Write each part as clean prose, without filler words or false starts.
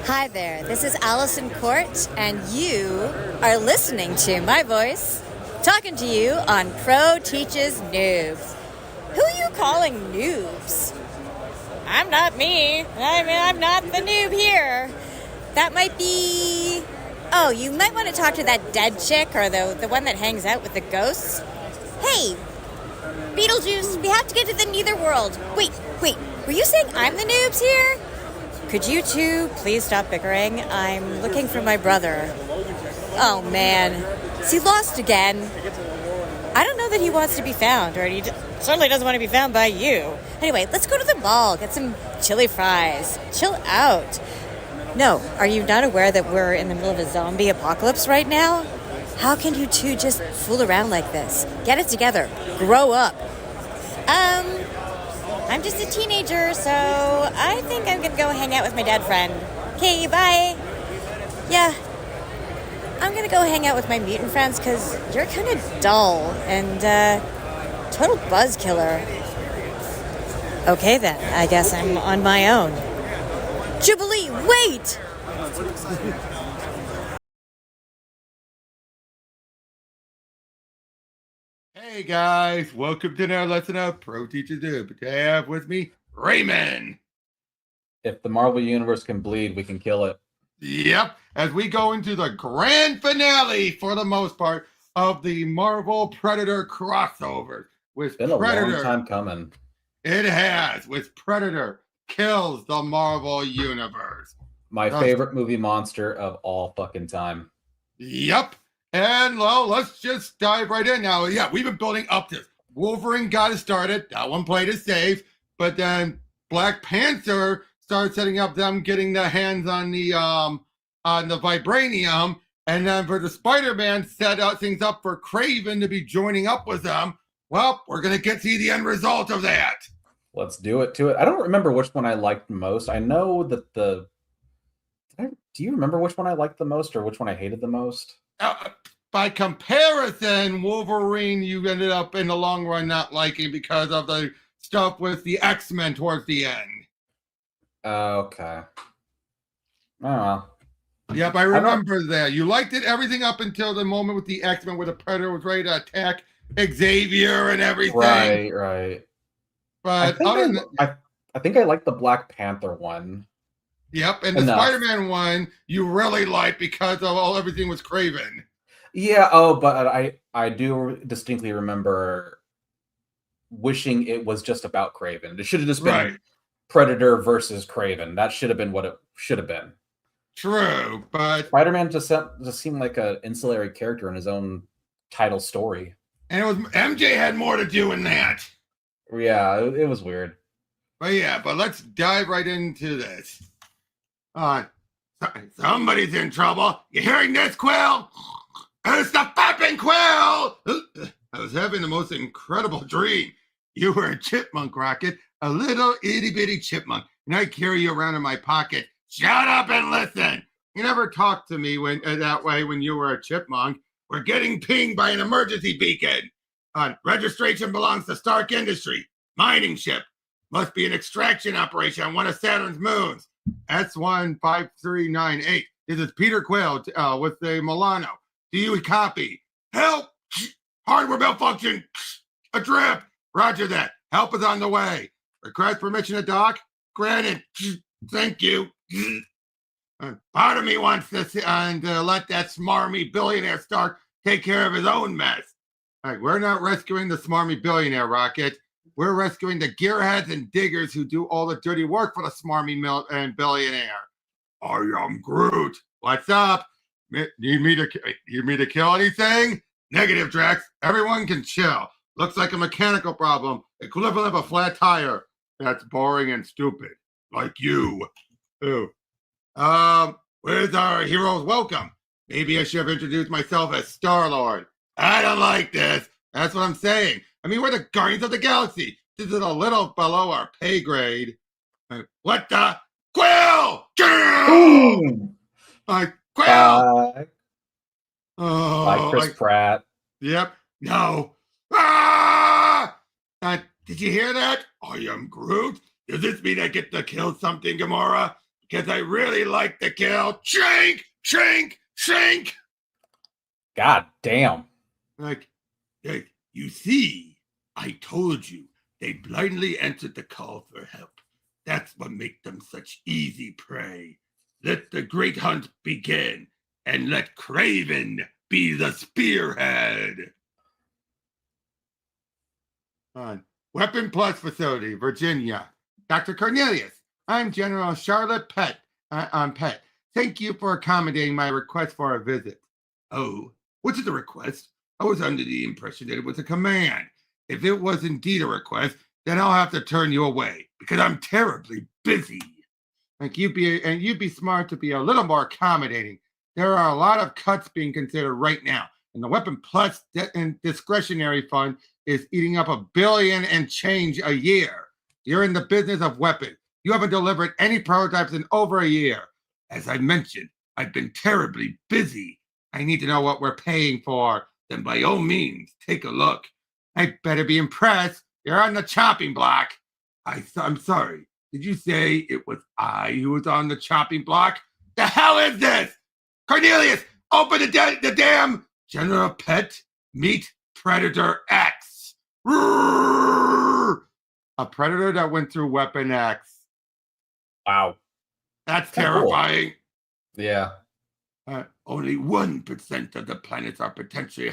Hi there, this is Allison Court, and you are listening to my voice talking to you on Pro Teaches Noobs. Who are you calling noobs? I'm not me. I'm not the noob here. That might be... Oh, you might want to talk to that dead chick or the one that hangs out with the ghosts. Hey, Beetlejuice, we have to get to the netherworld. Wait, were you saying I'm the noobs here? Could you two please stop bickering? I'm looking for my brother. Oh man, is he lost again? I don't know that he wants to be found, or he certainly doesn't want to be found by you. Anyway, let's go to the mall, get some chili fries. Chill out. No, are you not aware that we're in the middle of a zombie apocalypse right now? How can you two just fool around like this? Get it together. Grow up. I'm just a teenager, so I think I'm gonna go hang out with my dead friend. Okay, bye. Yeah, I'm gonna go hang out with my mutant friends because you're kind of dull and total buzz killer. Okay then, I guess I'm on my own. Jubilee, wait! Hey guys, welcome to another lesson of Pro Teacher Do. Today I have with me Raymond. If the Marvel Universe can bleed, we can kill it. Yep, as we go into the grand finale, for the most part, of the Marvel Predator crossover. With Been a Predator, long time coming. It has, with Predator kills the Marvel Universe. My favorite movie monster of all fucking time. Yep. And, well, let's just dive right in now. Yeah, we've been building up this. Wolverine got it started. That one played it safe. But then Black Panther started setting up them getting their hands on the Vibranium. And then for the Spider-Man, set out things up for Kraven to be joining up with them. Well, we're going to see the end result of that. Let's do it to it. I don't remember which one I liked most. I know that do you remember which one I liked the most or which one I hated the most? By comparison, Wolverine, you ended up in the long run not liking because of the stuff with the X-Men towards the end. Okay. Oh. Yep, I remember that. You liked it everything up until the moment with the X-Men where the Predator was ready to attack Xavier and everything. Right. But I think I liked the Black Panther one. Yep, and the Spider-Man one you really liked because of everything was Kraven. Yeah, but I do distinctly remember wishing it was just about Kraven. It should have just been Predator versus Kraven. That should have been what it should have been. True, but Spider-Man just seemed like an ancillary character in his own title story. And it was MJ had more to do in that. Yeah, it was weird. But let's dive right into this. Somebody's in trouble. You hearing this, Quill? It's the Fapping Quill! I was having the most incredible dream. You were a chipmunk, Rocket, a little itty-bitty chipmunk, and I carry you around in my pocket. Shut up and listen! You never talked to me that way when you were a chipmunk. We're getting pinged by an emergency beacon. Registration belongs to Stark Industry. Mining ship. Must be an extraction operation on one of Saturn's moons. S15398. This is Peter Quill with the Milano. Do you copy? Help! Hardware malfunction! Adrift! Roger that. Help is on the way. Request permission to dock? Granted. Thank you. Part of me wants to let that smarmy billionaire Stark take care of his own mess. All right, we're not rescuing the smarmy billionaire, Rocket. We're rescuing the gearheads and diggers who do all the dirty work for the smarmy billionaire. I am Groot. What's up? Need me to kill anything? Negative, Drax. Everyone can chill. Looks like a mechanical problem. Equivalent of a flat tire. That's boring and stupid. Like you. Ooh. Where's our hero's welcome? Maybe I should have introduced myself as Star-Lord. I don't like this. That's what I'm saying. I mean, we're the Guardians of the Galaxy. This is a little below our pay grade. What the? Quill! Quill! Bye, Chris Pratt. Yep. No. Ah! Did you hear that? I am Groot. Does this mean I get to kill something, Gamora? because I really like to kill. Shrink, shrink, shrink. God damn. Like, you see, I told you they blindly answered the call for help. That's what makes them such easy prey. Let the great hunt begin, and let Kraven be the spearhead. On Weapon Plus Facility, Virginia. Dr. Cornelius, I'm General Charlotte Pett. Pett. Thank you for accommodating my request for a visit. Oh, what's it a request? I was under the impression that it was a command. If it was indeed a request, then I'll have to turn you away because I'm terribly busy. Like you'd be smart to be a little more accommodating. There are a lot of cuts being considered right now, and the Weapon Plus discretionary fund is eating up $1 billion and change a year. You're in the business of weapons. You haven't delivered any prototypes in over a year. As I mentioned, I've been terribly busy. I need to know what we're paying for. Then by all means, take a look. I better be impressed. You're on the chopping block. I'm sorry. Did you say it was I who was on the chopping block? The hell is this? Cornelius, open the damn General Pett Meet Predator X. Roar! A predator that went through Weapon X. Wow. That's terrifying. Cool. Yeah. Only 1% of the planets are potentially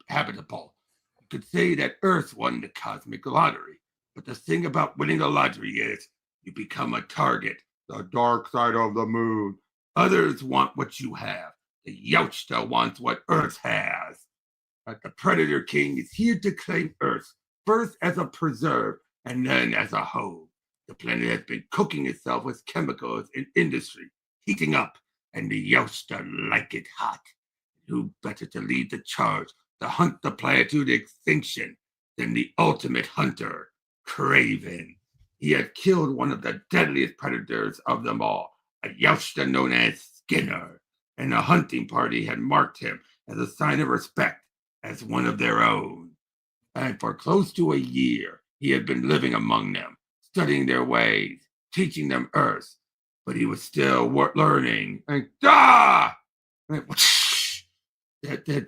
habitable. You could say that Earth won the cosmic lottery. But the thing about winning the lottery is you become a target, the dark side of the moon. Others want what you have. The Youngster wants what Earth has. But the Predator King is here to claim Earth, first as a preserve and then as a home. The planet has been cooking itself with chemicals and industry, heating up, and the Youngster like it hot. Who better to lead the charge to hunt the planet to the extinction than the ultimate hunter, Kraven? He had killed one of the deadliest predators of them all, a Youngster known as Skinner, and a hunting party had marked him as a sign of respect as one of their own. And for close to a year, he had been living among them, studying their ways, teaching them Earth, but he was still learning. And that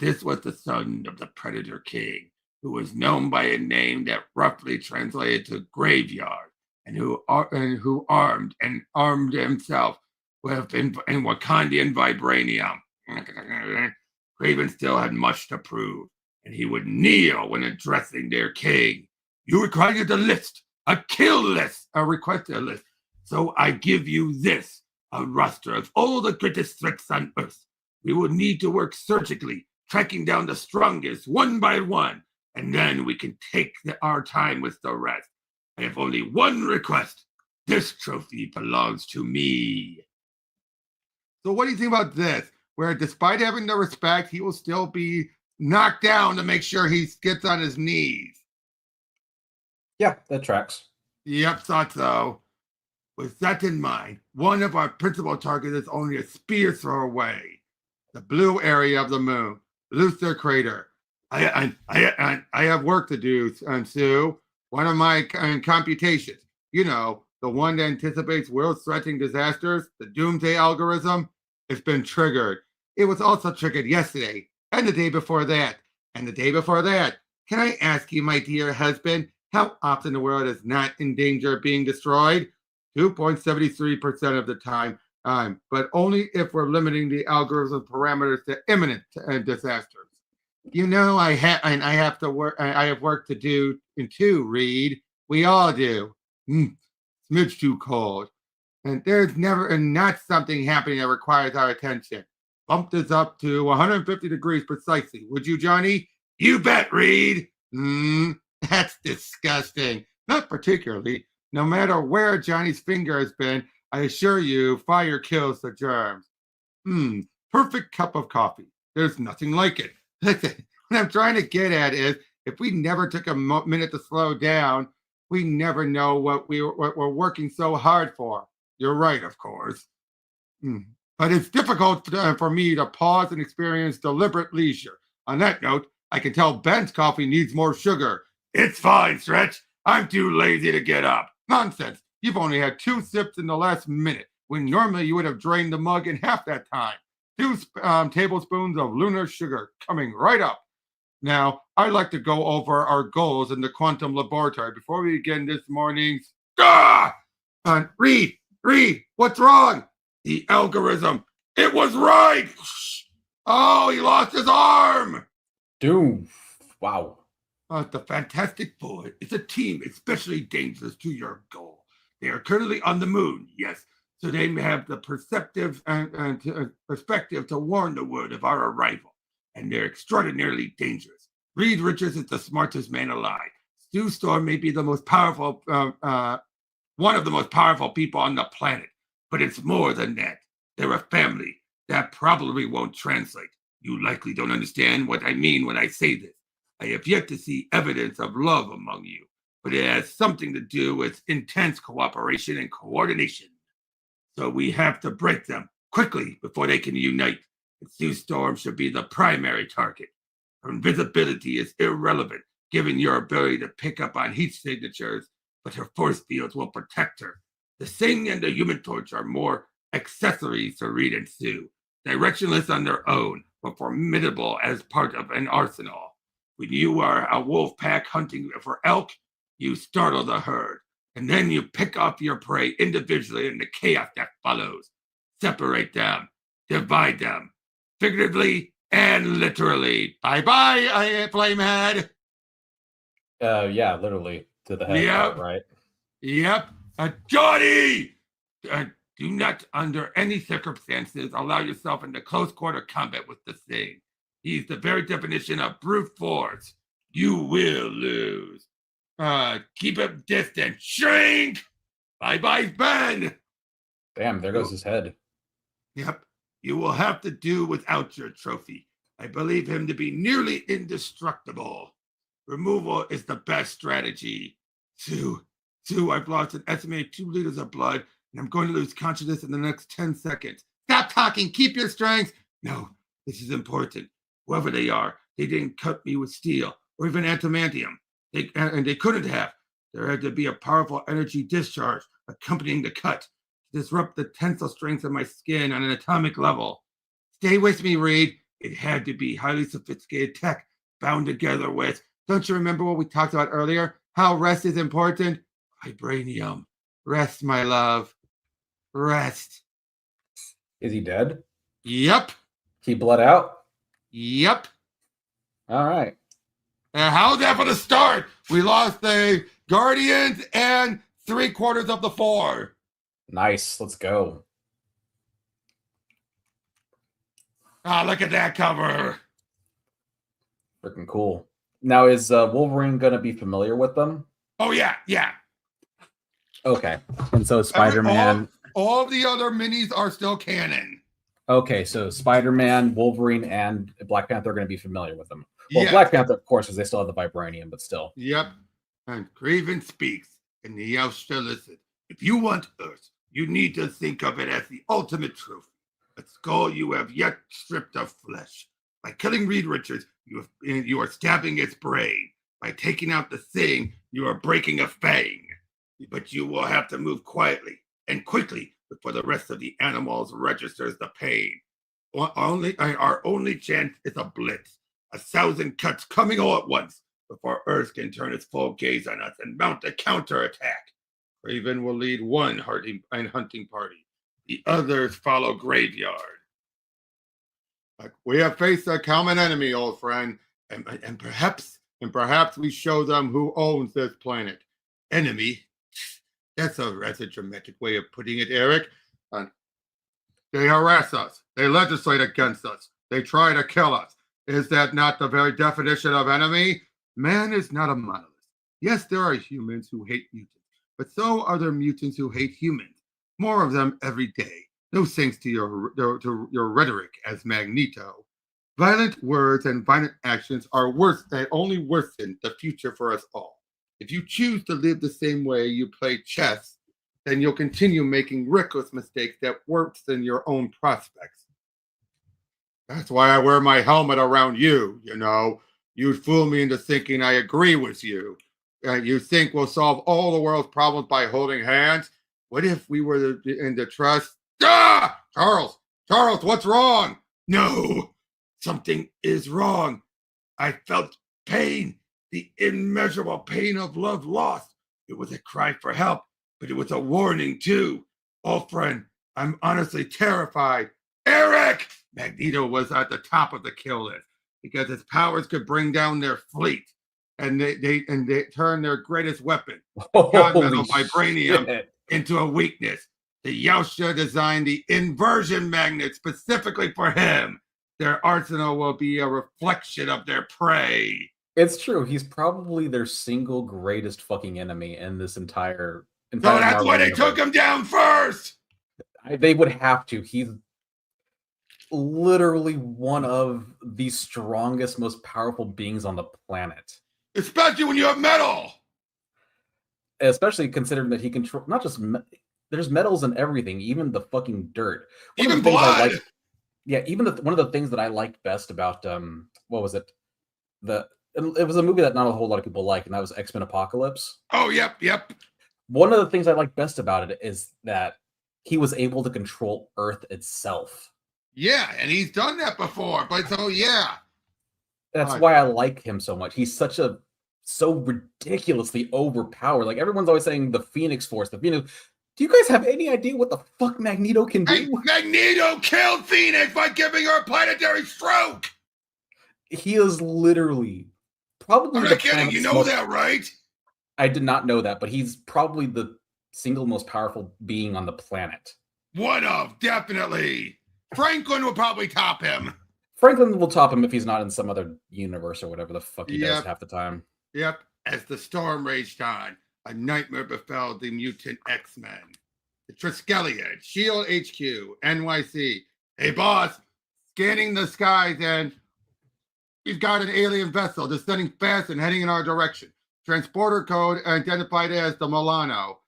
this was the son of the Predator King, who was known by a name that roughly translated to graveyard, and who armed himself with in Wakandian Vibranium. Kraven still had much to prove, and he would kneel when addressing their king. You required a list, a kill list, a requested list. So I give you this, a roster of all the greatest threats on Earth. We will need to work surgically, tracking down the strongest one by one, and then we can take our time with the rest. I have only one request. This trophy belongs to me. So what do you think about this? Where despite having the respect, he will still be knocked down to make sure he gets on his knees. Yeah, that tracks. Yep, thought so. With that in mind, one of our principal targets is only a spear's throw away. The blue area of the moon, Lucifer crater. I have work to do, Sue. One of my computations, the one that anticipates world-threatening disasters, the doomsday algorithm, it's been triggered. It was also triggered yesterday, and the day before that, and the day before that. Can I ask you, my dear husband, how often the world is not in danger of being destroyed? 2.73% of the time, but only if we're limiting the algorithm parameters to imminent disasters. I have work to do too, Reed. We all do. It's too cold. And there's never not something happening that requires our attention. Bump this up to 150 degrees precisely. Would you, Johnny? You bet, Reed. That's disgusting. Not particularly. No matter where Johnny's finger has been, I assure you, fire kills the germs. Perfect cup of coffee. There's nothing like it. What I'm trying to get at is, if we never took a minute to slow down, we never know what we're working so hard for. You're right, of course. But it's difficult for me to pause and experience deliberate leisure. On that note, I can tell Ben's coffee needs more sugar. It's fine, Stretch. I'm too lazy to get up. Nonsense. You've only had 2 sips in the last minute. when normally you would have drained the mug in half that time. 2 tablespoons of lunar sugar coming right up. Now, I'd like to go over our goals in the quantum laboratory before we begin this morning's. Reed, what's wrong? The algorithm. It was right. Oh, he lost his arm. Dude, wow. The Fantastic Four is a team especially dangerous to your goal. They are currently on the moon, yes, so they may have the perspective to warn the world of our arrival, and they're extraordinarily dangerous. Reed Richards is the smartest man alive. Stu Storm may be the most powerful, one of the most powerful people on the planet, but it's more than that. They're a family. That probably won't translate. You likely don't understand what I mean when I say this. I have yet to see evidence of love among you, but it has something to do with intense cooperation and coordination. So we have to break them quickly before they can unite. Sue Storm should be the primary target. Her invisibility is irrelevant, given your ability to pick up on heat signatures, but her force fields will protect her. The Sing and the Human Torch are more accessories to Reed and Sue, directionless on their own, but formidable as part of an arsenal. When you are a wolf pack hunting for elk, you startle the herd, and then you pick off your prey individually in the chaos that follows. Separate them, divide them, figuratively and literally. Bye-bye, Flamehead. Yeah, literally to the head, Yep. right? Yep. Johnny! Do not, under any circumstances, allow yourself into close quarter combat with the Thing. He's the very definition of brute force. You will lose. Keep him distant. Shrink! Bye-bye, Ben! Damn, there goes his head. Yep. You will have to do without your trophy. I believe him to be nearly indestructible. Removal is the best strategy. Sue, I've lost an estimated 2 liters of blood, and I'm going to lose consciousness in the next 10 seconds. Stop talking. Keep your strength. No, this is important. Whoever they are, they didn't cut me with steel or even adamantium. They couldn't have. There had to be a powerful energy discharge accompanying the cut to disrupt the tensile strength of my skin on an atomic level. Stay with me, Reed. It had to be highly sophisticated tech bound together with. Don't you remember what we talked about earlier? How rest is important? Vibranium. Rest, my love. Rest. Is he dead? Yep. He bled out? Yep. All right. How's that for the start? We lost the Guardians and 3/4 of the 4. Nice. Let's go. Look at that cover. Freaking cool. Now, is Wolverine going to be familiar with them? Oh, yeah. Okay. And so Spider-Man... All the other minis are still canon. Okay, so Spider-Man, Wolverine, and Black Panther are going to be familiar with them. Well, Yeah. Black Panther, of course, because they still have the Vibranium, but still. Yep. And Kraven speaks, and the elves shall listen. If you want Earth, you need to think of it as the ultimate trophy. A skull you have yet stripped of flesh. By killing Reed Richards, you are stabbing its brain. By taking out the Thing, you are breaking a fang. But you will have to move quietly and quickly before the rest of the animals registers the pain. Our only chance is a blitz. 1,000 cuts coming all at once before Earth can turn its full gaze on us and mount a counterattack. Kraven will lead one hunting party. The others follow Graveyard. We have faced a common enemy, old friend, and perhaps we show them who owns this planet. Enemy? That's a dramatic way of putting it, Eric. They harass us. They legislate against us. They try to kill us. Is that not the very definition of enemy? Man is not a monolith. Yes, there are humans who hate mutants, but so are there mutants who hate humans. More of them every day. No thanks to your rhetoric as Magneto. Violent words and violent actions are worse. They only worsen the future for us all. If you choose to live the same way you play chess, then you'll continue making reckless mistakes that worsen your own prospects. That's why I wear my helmet around you, you know. You'd fool me into thinking I agree with you. You think we'll solve all the world's problems by holding hands? What if we were in the trust Ah! Charles, what's wrong? No, something is wrong. I felt pain, the immeasurable pain of love lost. It was a cry for help, but it was a warning too. Oh, friend, I'm honestly terrified. Eric! Magneto was at the top of the kill list because his powers could bring down their fleet, and they turned their greatest weapon, God metal Vibranium, into a weakness. The Yausha designed the inversion magnet specifically for him. Their arsenal will be a reflection of their prey. It's true. He's probably their single greatest fucking enemy in this entire so that's Marvel why they universe. took him down first. They would have to. He's literally one of the strongest, most powerful beings on the planet. Especially when you have metal. Especially considering that he controls not just there's metals in everything, even the fucking dirt. Even blood. Even one of the things that I liked best about what was it? It was a movie that not a whole lot of people like, and that was X-Men Apocalypse. Oh, yep. One of the things I liked best about it is that he was able to control Earth itself. Yeah, and he's done that before, but That's why I like him so much. He's so ridiculously overpowered. Like everyone's always saying the Phoenix Force, the Phoenix. Do you guys have any idea what the fuck Magneto can do? Hey, Magneto killed Phoenix by giving her a planetary stroke. He is literally probably. I'm not kidding. You know that, right? I did not know that, but he's probably the single most powerful being on the planet. One of, definitely. Franklin will probably top him. Franklin will top him if he's not in some other universe or whatever the fuck he does half the time. Yep. As the storm raged on, a nightmare befell the mutant X-Men. The Triskelion, SHIELD HQ, NYC. Hey, boss, scanning the skies, and we've got an alien vessel descending fast and heading in our direction. Transporter code identified as the Milano.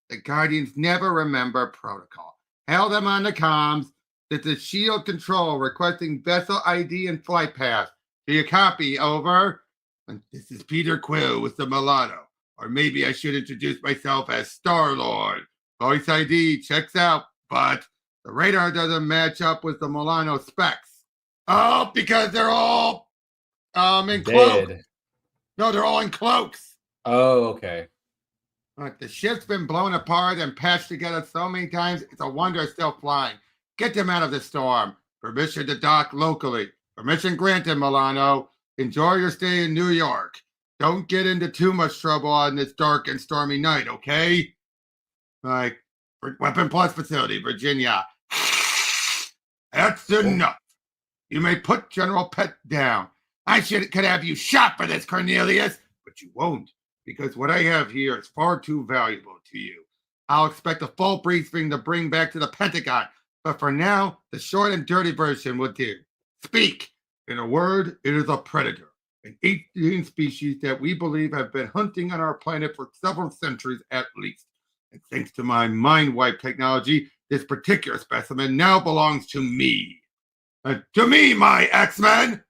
The Guardians never remember protocol. Held them on the comms. It's a SHIELD control requesting vessel ID and flight path. Do you copy? Over. And this is Peter Quill with the Milano. Or maybe I should introduce myself as Star-Lord. Voice ID checks out, but the radar doesn't match up with the Milano specs. Oh, because they're all in cloaks. No, they're all in cloaks. Oh, okay. The ship's been blown apart and patched together so many times, it's a wonder it's still flying. Get them out of the storm. Permission to dock locally. Permission granted, Milano. Enjoy your stay in New York. Don't get into too much trouble on this dark and stormy night, okay? Like, Weapon Plus facility, Virginia. That's enough. You may put General Pet down. I could have you shot for this, Cornelius, but you won't, because what I have here is far too valuable to you. I'll expect a full briefing to bring back to the Pentagon, but for now, the short and dirty version will do. Speak. In a word, it is a predator, an alien species that we believe have been hunting on our planet for several centuries at least. And thanks to my mind wipe technology, this particular specimen now belongs to me. To me, my X-Men!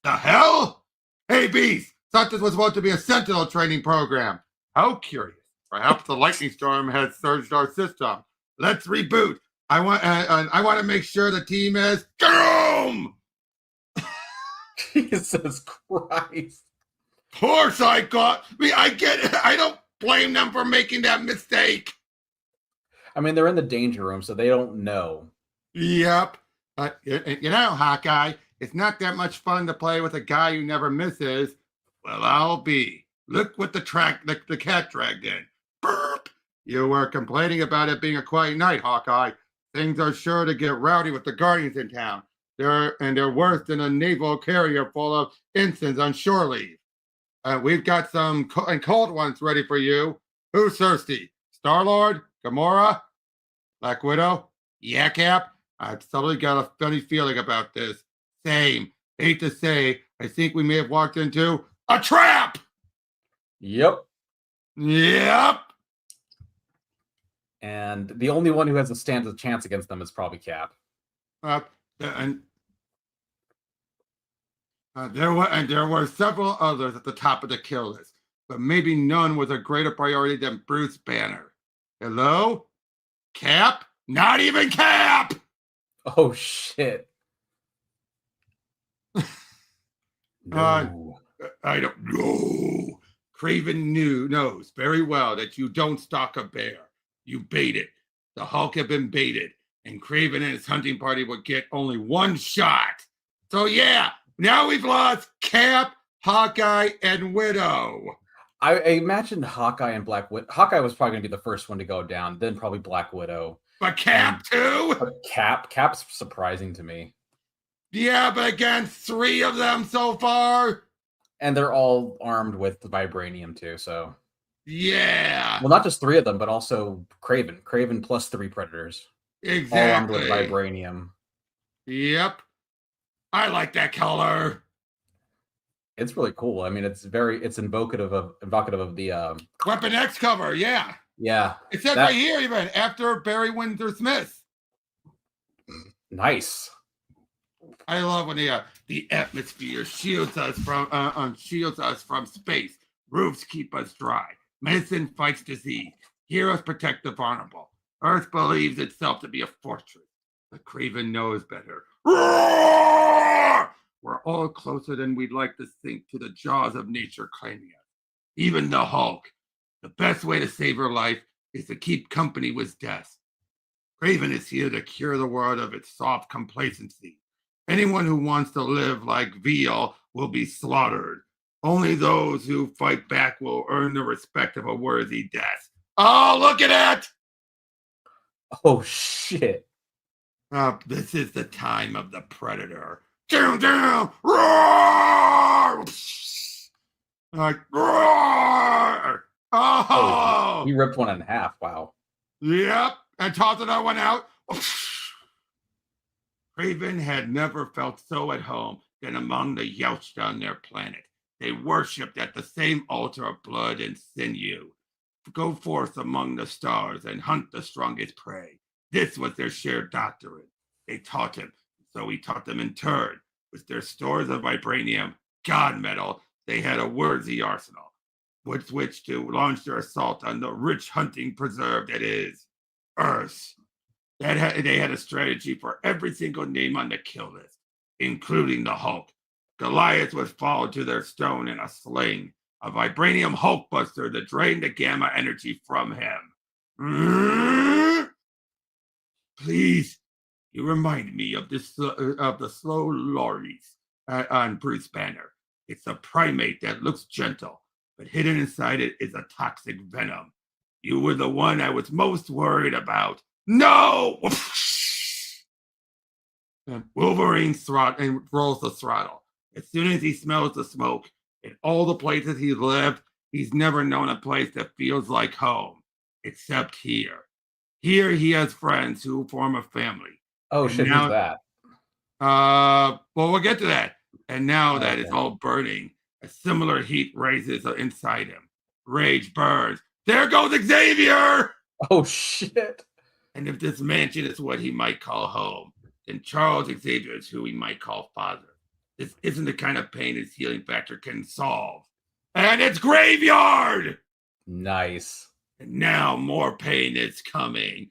The hell? Hey, Beast, thought this was supposed to be a Sentinel training program. How curious. Perhaps the lightning storm has surged our system. Let's reboot. I want to make sure the team is Jerome! Jesus Christ. Poor Cyclops. I get it. I don't blame them for making that mistake. I mean, they're in the danger room, so they don't know. Yep. You know, Hawkeye, it's not that much fun to play with a guy who never misses. Well, I'll be. Look what the cat dragged in. Burp. You were complaining about it being a quiet night, Hawkeye. Things are sure to get rowdy with the Guardians in town. They're worse than a naval carrier full of ensigns on shore leave. We've got some cold ones ready for you. Who's thirsty? Star-Lord? Gamora? Black Widow? Yeah, Cap? I've suddenly got a funny feeling about this. Same. Hate to say, I think we may have walked into a trap! Yep. And the only one who has a stand a chance against them is probably Cap. There were several others at the top of the kill list, but maybe none was a greater priority than Bruce Banner. Hello? Cap? Not even Cap! Oh, shit. No. I don't know. Kraven knows very well that you don't stalk a bear. You bait it. The Hulk had been baited, and Kraven and his hunting party would get only one shot. So yeah, now we've lost Cap, Hawkeye, and Widow. I imagine Hawkeye and Black Widow. Hawkeye was probably going to be the first one to go down, then probably Black Widow. But Cap too? But Cap's surprising to me. Yeah, but again, 3 of them so far. And they're all armed with Vibranium too, so. Yeah. Well, not just 3 of them, but also Kraven. Kraven plus 3 Predators. Exactly. All armed with Vibranium. Yep. I like that color. It's really cool. I mean, it's evocative of the Weapon X cover, yeah. Yeah. It says right here, even after Barry Windsor Smith. Nice. I love when the atmosphere shields us from space. Roofs keep us dry. Medicine fights disease. Heroes protect the vulnerable. Earth believes itself to be a fortress. But Kraven knows better. Roar! We're all closer than we'd like to think to the jaws of nature claiming us. Even the Hulk. The best way to save her life is to keep company with death. Kraven is here to cure the world of its soft complacency. Anyone who wants to live like veal will be slaughtered. Only those who fight back will earn the respect of a worthy death. Oh, look at that! Oh, shit. This is the time of the Predator. Down, down, roar! Like, roar! Oh! He ripped one in half. Wow. Yep. And tossed another one out. Kraven had never felt so at home than among the Yautja on their planet. They worshipped at the same altar of blood and sinew. Go forth among the stars and hunt the strongest prey. This was their shared doctrine. They taught him, so he taught them in turn. With their stores of vibranium, god metal, they had a worthy arsenal with which to launch their assault on the rich hunting preserve that is Earth. They had a strategy for every single name on the kill list, including the Hulk. Goliath was followed to their stone in a sling, a vibranium Hulkbuster that drained the gamma energy from him. Please, you remind me of the slow lorries on Bruce Banner. It's a primate that looks gentle, but hidden inside it is a toxic venom. You were the one I was most worried about. No! Wolverine rolls the throttle. As soon as he smells the smoke, in all the places he's lived, he's never known a place that feels like home, except here. Here he has friends who form a family. Oh, shit, who's that? Well, we'll get to that. And now that it's all burning, a similar heat rises inside him. Rage burns. There goes Xavier! Oh, shit. And if this mansion is what he might call home, then Charles Xavier is who he might call father. This isn't the kind of pain his healing factor can solve. And it's Graveyard! Nice. And now more pain is coming.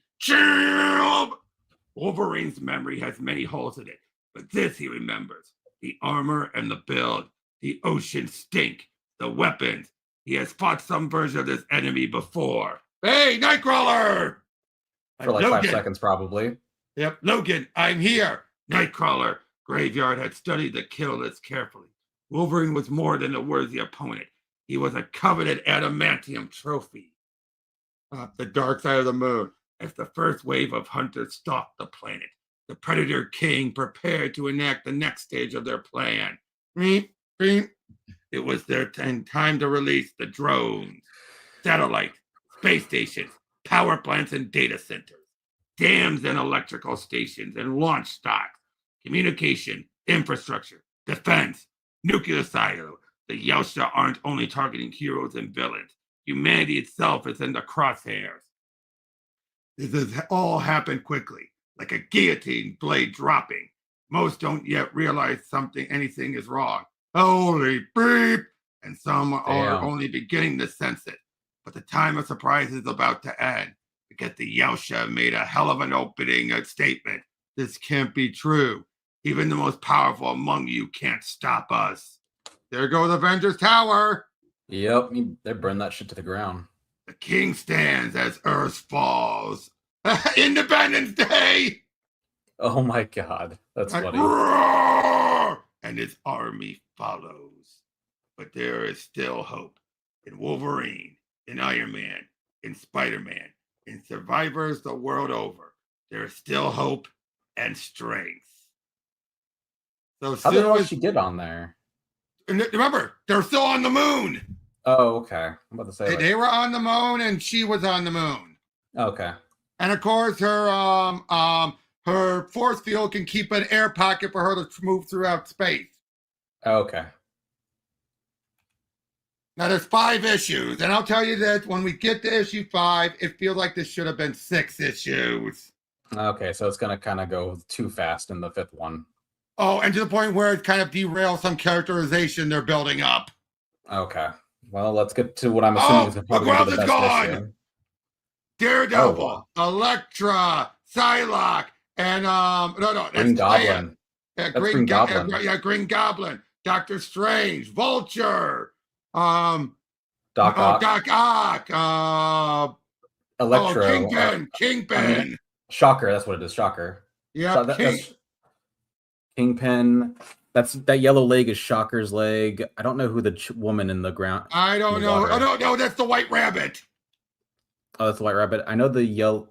Wolverine's memory has many holes in it, but this he remembers. The armor and the build, the ocean stink, the weapons. He has fought some version of this enemy before. Hey, Nightcrawler! For like Logan. 5 seconds, probably. Yep, Logan, I'm here. Nightcrawler. Graveyard had studied the kill list carefully. Wolverine was more than a worthy opponent. He was a coveted adamantium trophy. The dark side of the moon, as the first wave of hunters stalked the planet, the Predator King prepared to enact the next stage of their plan. It was their time to release the drones, satellites, space stations, power plants and data centers, dams and electrical stations and launch stocks, communication, infrastructure, defense, nuclear silo. The Yautja aren't only targeting heroes and villains. Humanity itself is in the crosshairs. This has all happened quickly, like a guillotine blade dropping. Most don't yet realize anything is wrong. Holy beep! And some are only beginning to sense it. But the time of surprise is about to end, because the Yausha made a hell of an opening statement. This can't be true. Even the most powerful among you can't stop us. There goes Avengers Tower. Yep, they burned that shit to the ground. The king stands as Earth falls. Independence Day. Oh my god, that's funny. Roar! And his army follows. But there is still hope in Wolverine, in Iron Man, in Spider-Man, in survivors the world over. There is still hope and strength. So how the hell did she get on there? And remember, they're still on the moon. Oh, okay. I'm about to say They were on the moon, and she was on the moon. Okay. And of course, her force field can keep an air pocket for her to move throughout space. Okay. Now, there's 5 issues, and I'll tell you that when we get to issue 5, it feels like this should have been 6 issues. Okay, so it's going to kind of go too fast in the 5th one. Oh, and to the point where it kind of derails some characterization they're building up. Okay. Well, let's get to what I'm assuming is probably the the best best issue. issue. Daredevil, Elektra, Psylocke, and Green Goblin. Green Goblin. Green Goblin, Doctor Strange, Vulture, Doc Ock, Electro, Kingpin. Shocker, that's what it is. Shocker. Yeah, so that's Kingpin. That yellow leg is Shocker's leg. I don't know who the woman in the ground. I don't know. Oh no, that's the White Rabbit. Oh, that's the White Rabbit. I know the yellow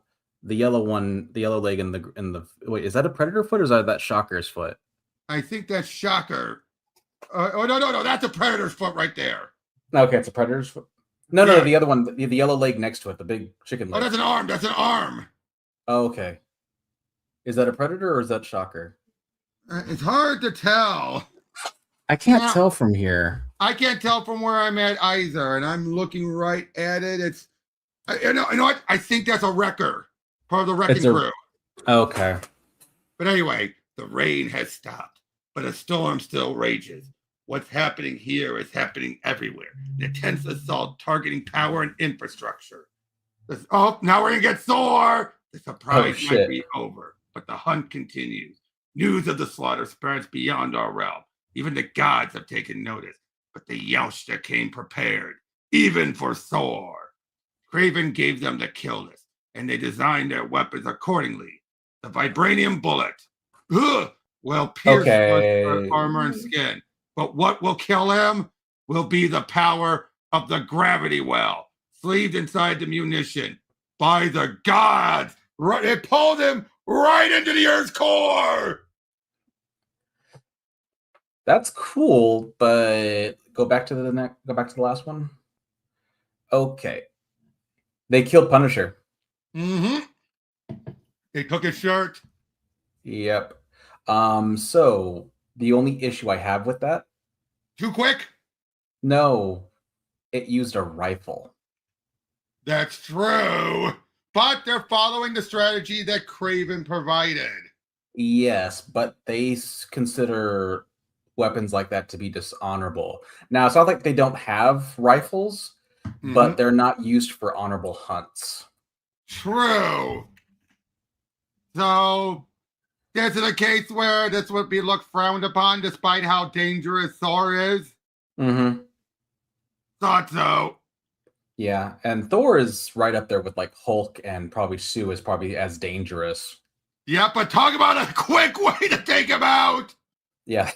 one, the yellow leg in the. Wait, is that a Predator foot or is that Shocker's foot? I think that's Shocker. No, that's a Predator's foot right there. Okay, it's a Predator's foot. No, the other one, the yellow leg next to it, the big chicken leg. Oh, that's an arm. That's an arm. Oh, okay. Is that a Predator or is that Shocker? It's hard to tell. I can't tell from here. I can't tell from where I'm at either, and I'm looking right at it. It's, you know what? I think that's a wrecker, part of the wrecking crew. Okay. But anyway, the rain has stopped, but a storm still rages. What's happening here is happening everywhere. An intense assault targeting power and infrastructure. Now we're gonna get Thor. The surprise might be over, but the hunt continues. News of the slaughter spreads beyond our realm. Even the gods have taken notice, but the Yausha came prepared, even for Thor. Kraven gave them the kill list, and they designed their weapons accordingly. The Vibranium bullet will pierce armor and skin, but what will kill him will be the power of the gravity well, sleeved inside the munition by the gods. It pulled him right into the Earth's core. That's cool, but go back to the last one. Okay. They killed Punisher. Mm-hmm. They took his shirt. Yep. So the only issue I have with that. Too quick? No. It used a rifle. That's true. But they're following the strategy that Kraven provided. Yes, but they consider weapons like that to be dishonorable. Now, it's not like they don't have rifles, but they're not used for honorable hunts. True. So, is it a case where this would be looked frowned upon despite how dangerous Thor is? Mm-hmm. Thought so. Yeah, and Thor is right up there with like Hulk, and probably Sue is probably as dangerous. Yeah, but talk about a quick way to take him out. Yeah,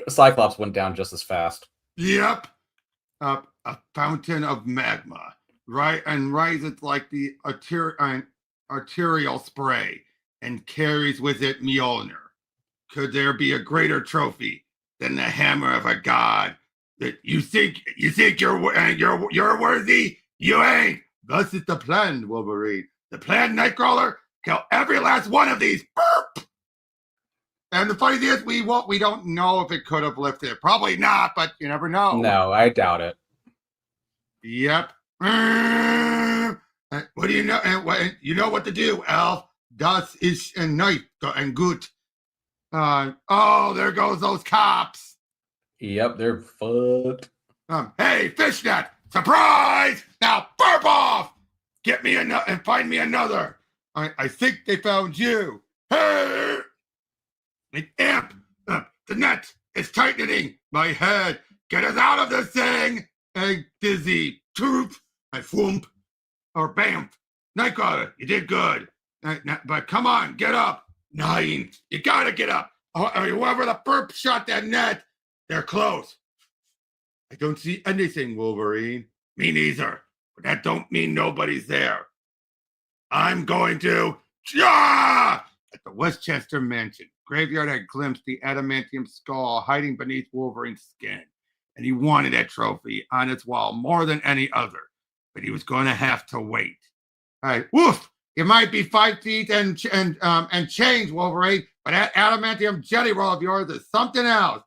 Cyclops went down just as fast. Yep. A fountain of magma, right? And rises like the arterial spray and carries with it Mjolnir. Could there be a greater trophy than the hammer of a god? That you think you're worthy? You ain't. Thus is the plan, Wolverine. The plan, Nightcrawler. Kill every last one of these. Burp! And the funny thing is, we don't know if it could have lifted it. Probably not, but you never know. No, I doubt it. Yep. What do you know? And you know what to do, Elf. Das ist ein Night and gut. There goes those cops. Yep, they're fucked. Hey, fishnet! Surprise! Now burp off! Get me another and find me another. I think they found you. Hey! Amp! The net is tightening my head. Get us out of this thing. Hey, dizzy. Troop. I whoomp. Or bamf. Nightcrawler, you did good. But come on, get up. 9. You gotta get up. Whoever the burp shot that net, they're close. I don't see anything, Wolverine. Me neither. But that don't mean nobody's there. I'm going to... Yeah! At the Westchester Mansion, Graveyard had glimpsed the adamantium skull hiding beneath Wolverine's skin, and he wanted that trophy on its wall more than any other, but he was going to have to wait. All right, woof! It might be 5 feet and change, Wolverine, but that adamantium jelly roll of yours is something else.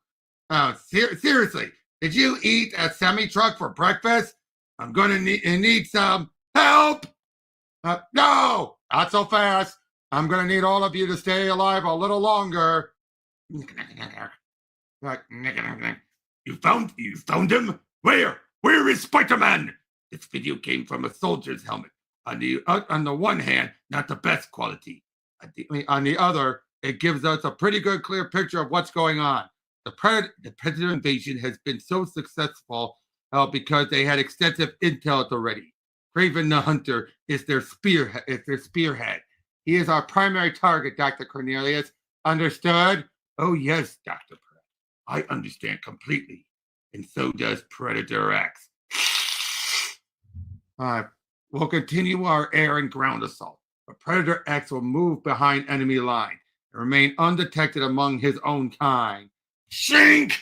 Seriously, did you eat a semi-truck for breakfast? I'm going to need some help. No, not so fast. I'm going to need all of you to stay alive a little longer. You found him? Where? Where is Spider-Man? This video came from a soldier's helmet. On the one hand, not the best quality. On the other, it gives us a pretty good, clear picture of what's going on. The Predator invasion has been so successful because they had extensive intel at the ready. Kraven the Hunter is their spearhead. He is our primary target, Dr. Cornelius. Understood? Oh, yes, Dr. Pratt. I understand completely. And so does Predator X. We'll continue our air and ground assault. But Predator X will move behind enemy line and remain undetected among his own kind. Shink!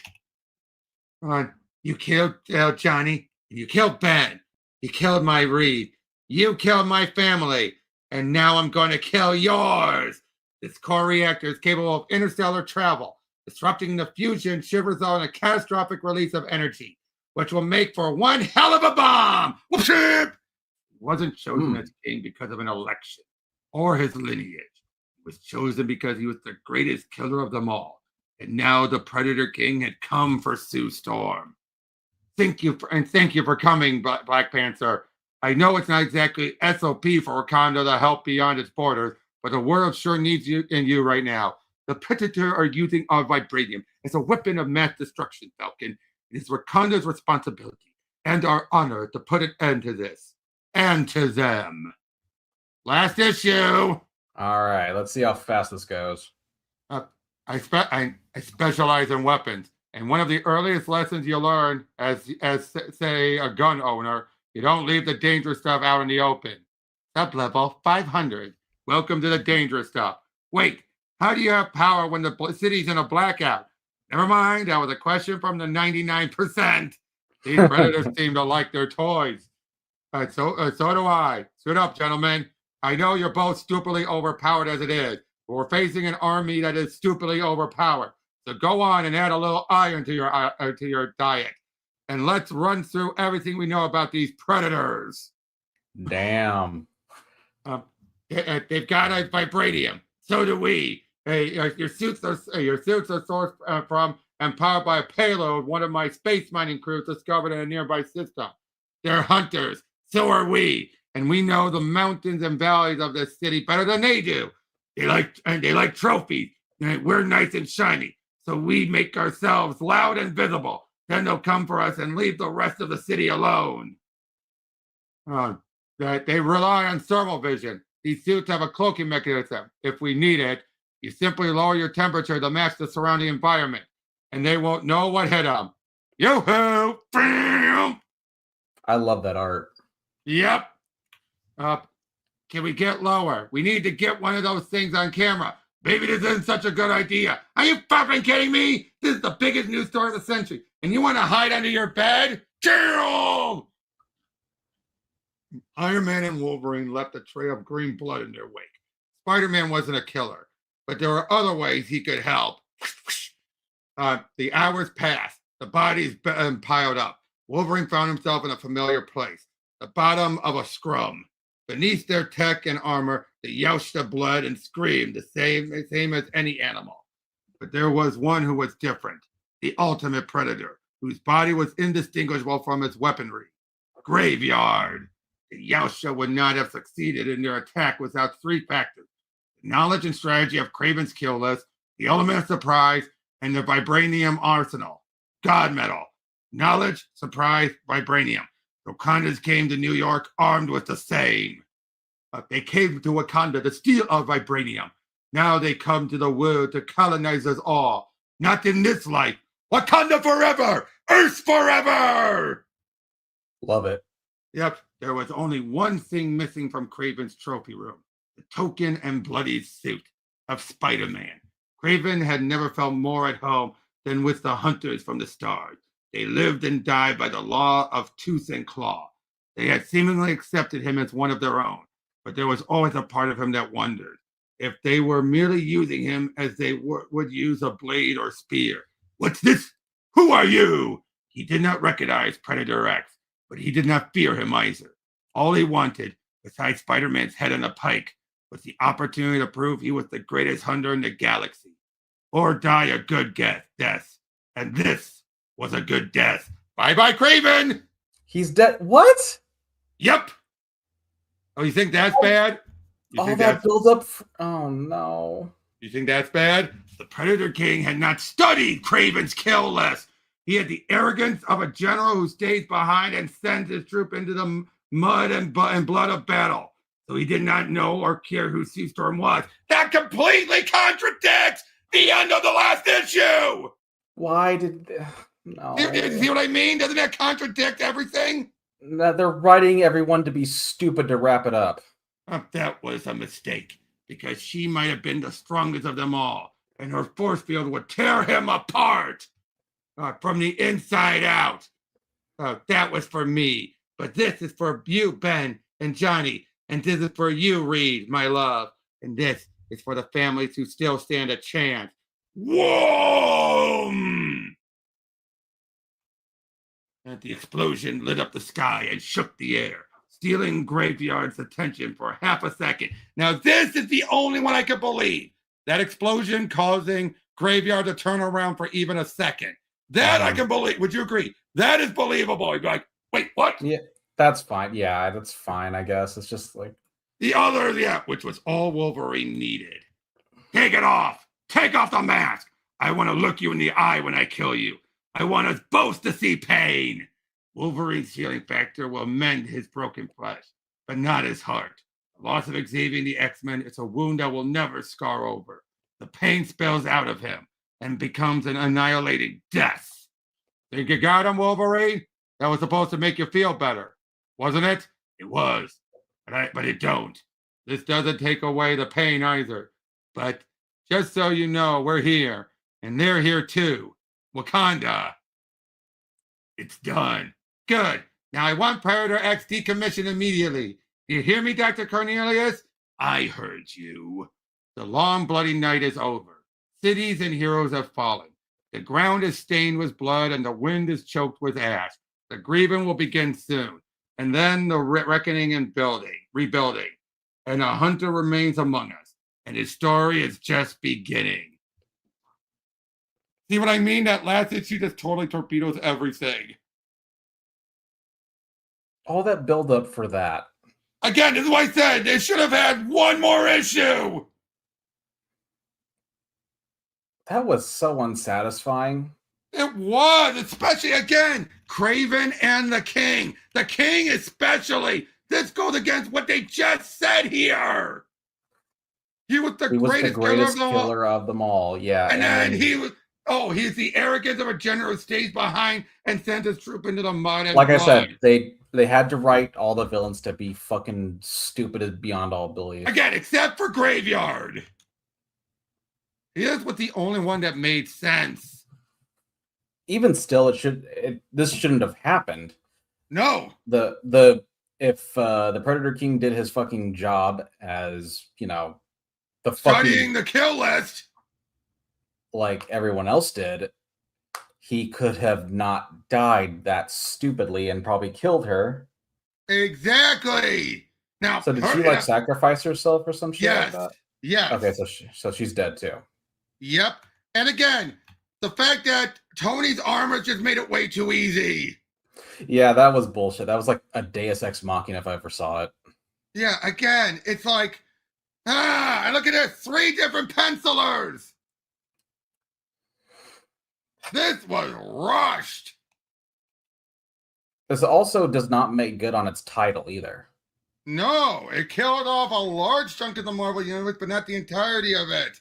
You killed Johnny, and you killed Ben. You killed my Reed. You killed my family. And now I'm going to kill yours. This core reactor is capable of interstellar travel, disrupting the fusion shiver zone and catastrophic release of energy, which will make for one hell of a bomb. He wasn't chosen as king because of an election or his lineage. He was chosen because he was the greatest killer of them all. And now the Predator King had come for Sue Storm. Thank you for coming, Black Panther. I know it's not exactly SOP for Wakanda to help beyond its borders, but the world sure needs you right now. The Predator are using our Vibranium as a weapon of mass destruction, Falcon. It is Wakanda's responsibility and our honor to put an end to this. And to them. Last issue. All right, let's see how fast this goes. I specialize in weapons, and one of the earliest lessons you learn as say a gun owner, you don't leave the dangerous stuff out in the open. Sub-level 500. Welcome to the dangerous stuff. Wait, how do you have power when the city's in a blackout? Never mind, that was a question from the 99%. These predators seem to like their toys. So do I. Suit up, gentlemen. I know you're both stupidly overpowered as it is, but we're facing an army that is stupidly overpowered. So go on and add a little iron to your diet. And let's run through everything we know about these predators. Damn. They've got a vibranium. So do we. Your suits are sourced from and powered by a payload one of my space mining crews discovered in a nearby system. They're hunters. So are we. And we know the mountains and valleys of this city better than they do. They like trophies. And we're nice and shiny. So we make ourselves loud and visible. Then they'll come for us and leave the rest of the city alone. They rely on thermal vision. These suits have a cloaking mechanism. If we need it, you simply lower your temperature to match the surrounding environment, and they won't know what hit them. Yoo-hoo! Bam! I love that art. Yep. Can we get lower? We need to get one of those things on camera. Maybe this isn't such a good idea. Are you fucking kidding me? This is the biggest news story of the century, and you want to hide under your bed? Kill! Iron Man and Wolverine left a trail of green blood in their wake. Spider-Man wasn't a killer, but there were other ways he could help. The hours passed. The bodies piled up. Wolverine found himself in a familiar place, the bottom of a scrum. Beneath their tech and armor, they youshed the blood and screamed the same as any animal. But there was one who was different, the ultimate predator, whose body was indistinguishable from its weaponry. Graveyard. the Yautja would not have succeeded in their attack without three factors: the knowledge and strategy of Kraven's kill list, the element of surprise, and the Vibranium arsenal. God metal. Knowledge, surprise, Vibranium. The Wakandas came to New York armed with the same. But they came to Wakanda to steal our Vibranium. Now they come to the world to colonize us all. Not in this life. Wakanda forever! Earth forever! Love it. Yep, there was only one thing missing from Kraven's trophy room: the token and bloody suit of Spider-Man. Kraven had never felt more at home than with the hunters from the stars. They lived and died by the law of tooth and claw. They had seemingly accepted him as one of their own, but there was always a part of him that wondered if they were merely using him as they would use a blade or spear. What's this? Who are you? He did not recognize Predator X, but he did not fear him either. All he wanted, besides Spider-Man's head on a pike, was the opportunity to prove he was the greatest hunter in the galaxy, or die a good death. And this was a good death. Bye-bye, Kraven! He's dead. What? Yep. Oh, you think that's bad? All that builds up. Oh, no. You think that's bad? The Predator King had not studied Kraven's kill list. He had the arrogance of a general who stays behind and sends his troop into the mud and blood of battle. So he did not know or care who Seastorm was. That completely contradicts the end of the last issue! Why did... No. You see what I mean? Doesn't that contradict everything? They're writing everyone to be stupid to wrap it up. That was a mistake, because she might have been the strongest of them all, and her force field would tear him apart from the inside out. That was for me, but this is for you, Ben and Johnny, and this is for you, Reed, my love, and this is for the families who still stand a chance. Whoa! And the explosion lit up the sky and shook the air, stealing Graveyard's attention for half a second. Now, this is the only one I can believe. That explosion causing Graveyard to turn around for even a second. That I can believe. Would you agree? That is believable. You'd be like, wait, what? Yeah, that's fine. Yeah, that's fine, I guess. It's just like... The other, which was all Wolverine needed. Take it off. Take off the mask. I want to look you in the eye when I kill you. I want us both to see pain. Wolverine's healing factor will mend his broken flesh, but not his heart. The loss of Xavier and the X-Men is a wound that will never scar over. The pain spills out of him and becomes an annihilating death. Think you got him, Wolverine? That was supposed to make you feel better, wasn't it? It was, but it don't. This doesn't take away the pain either. But just so you know, we're here, and they're here too. Wakanda. It's done. Good. Now I want Predator X decommissioned immediately. You hear me, Dr. Cornelius? I heard you. The long, bloody night is over. Cities and heroes have fallen. The ground is stained with blood and the wind is choked with ash. The grieving will begin soon. And then the reckoning and rebuilding. And a hunter remains among us. And his story is just beginning. See what I mean? That last issue just totally torpedoes everything. All that build-up for that. Again, this is what I said. They should have had one more issue. That was so unsatisfying. It was, especially, again, Kraven and the King. The King especially. This goes against what they just said here. He was the greatest killer of them all. Yeah. And then he was... Oh, he's the arrogance of a general who stays behind and sends his troop into the mud and like blood. I said, they had to write all the villains to be fucking stupid as beyond all belief. Again, except for Graveyard. This was the only one that made sense. Even still, this shouldn't have happened. No. If the Predator King did his fucking job as, studying the kill list, like everyone else did, he could have not died that stupidly and probably killed her. Exactly. Now, so did she sacrifice herself or some shit like that? Yes. Okay, so she's dead too. Yep. And again, the fact that Tony's armor just made it way too easy. Yeah, that was bullshit. That was like a Deus Ex Machina if I ever saw it. Yeah, again, it's like, and look at this, 3 different pencilers. This was rushed. This also does not make good on its title either. No, it killed off a large chunk of the Marvel Universe, but not the entirety of it.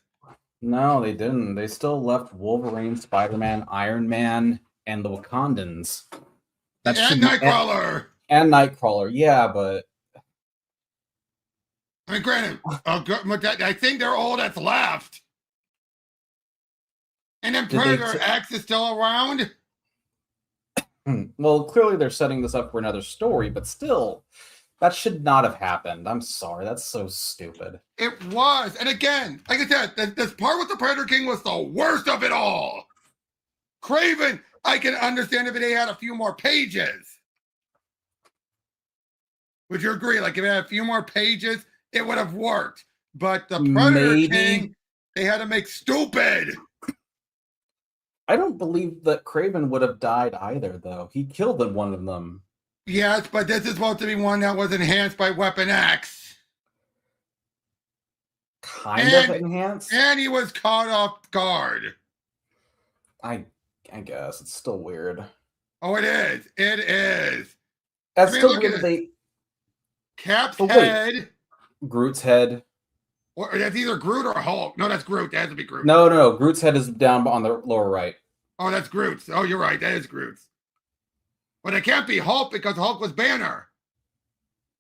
No, they didn't. They still left Wolverine, Spider-Man, Iron Man, and the Wakandans. And Nightcrawler. And Nightcrawler, yeah, but... I mean, granted, I think they're all that's left. And then Predator X is still around. Well, clearly they're setting this up for another story, but still, that should not have happened. I'm sorry, that's so stupid. It was. And again, like I said, this part with the Predator King was the worst of it all. Kraven, I can understand if they had a few more pages. Would you agree? Like if it had a few more pages, it would have worked. But the Predator King, they had to make stupid. I don't believe that Kraven would have died either, though. He killed one of them. Yes, but this is supposed to be one that was enhanced by Weapon X. Kind of enhanced? And he was caught off guard. I guess. It's still weird. Oh, it is. It is. That's still weird. Cap's head. Groot's head. Or that's either Groot or Hulk. No, that's Groot. That has to be Groot. No. Groot's head is down on the lower right. Oh, that's Groot's. Oh, you're right. That is Groot's. But it can't be Hulk because Hulk was Banner.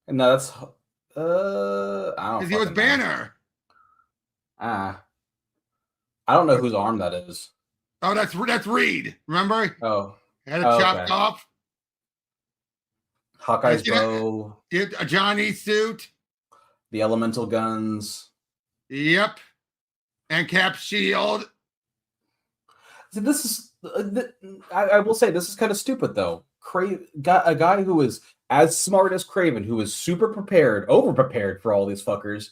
No, that's... I don't know. Because he was Banner. I don't know whose arm that is. Oh, that's Reed. Remember? Oh. Had it chopped off. Hawkeye's bow. Johnny's suit. The elemental guns. Yep. And Cap's shield. See, this is... I will say, this is kind of stupid, though. A guy who is as smart as Kraven, who is super prepared, over-prepared for all these fuckers,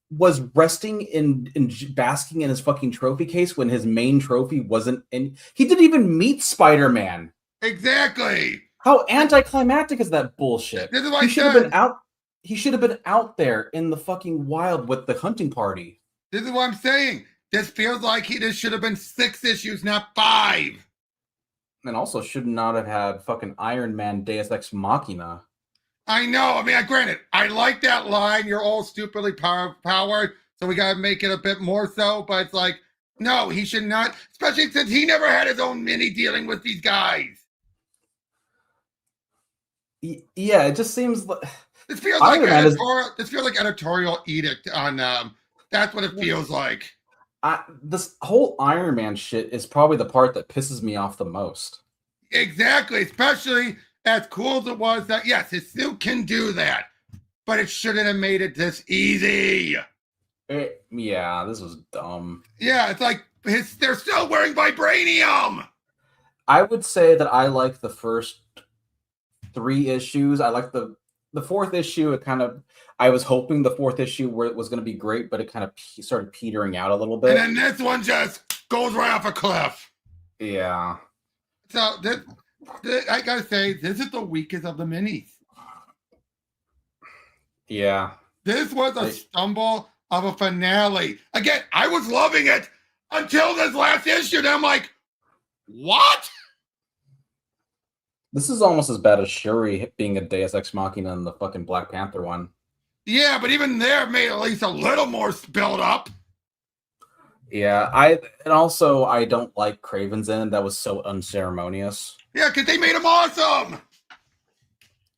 was resting in basking in his fucking trophy case when his main trophy wasn't in. He didn't even meet Spider-Man. Exactly. How anticlimactic is that bullshit? This is what he should have been out. He should have been out there in the fucking wild with the hunting party. This is what I'm saying. This feels like this should have been 6 issues, not 5. And also should not have had fucking Iron Man Deus Ex Machina. I know. I mean, granted, I like that line. You're all stupidly powered, so we got to make it a bit more so. But it's like, no, he should not, especially since he never had his own mini dealing with these guys. Yeah, it just seems like... This feels like editorial edict on that's what it feels like. This whole Iron Man shit is probably the part that pisses me off the most. Exactly, especially as cool as it was that, yes, his suit can do that, but it shouldn't have made it this easy. Yeah, this was dumb. Yeah, it's like they're still wearing Vibranium. I would say that I like the first 3 issues. I like the 4th issue. I was hoping the 4th issue where it was going to be great, but it kind of started petering out a little bit. And then this one just goes right off a cliff. Yeah. So I gotta say, this is the weakest of the minis. Yeah. This was a stumble of a finale. Again, I was loving it until this last issue. And I'm like, what? This is almost as bad as Shuri being a Deus Ex Machina in the fucking Black Panther one. Yeah, but even there made at least a little more build up. Yeah, I don't like Kraven's end. That was so unceremonious. Yeah, because they made him awesome.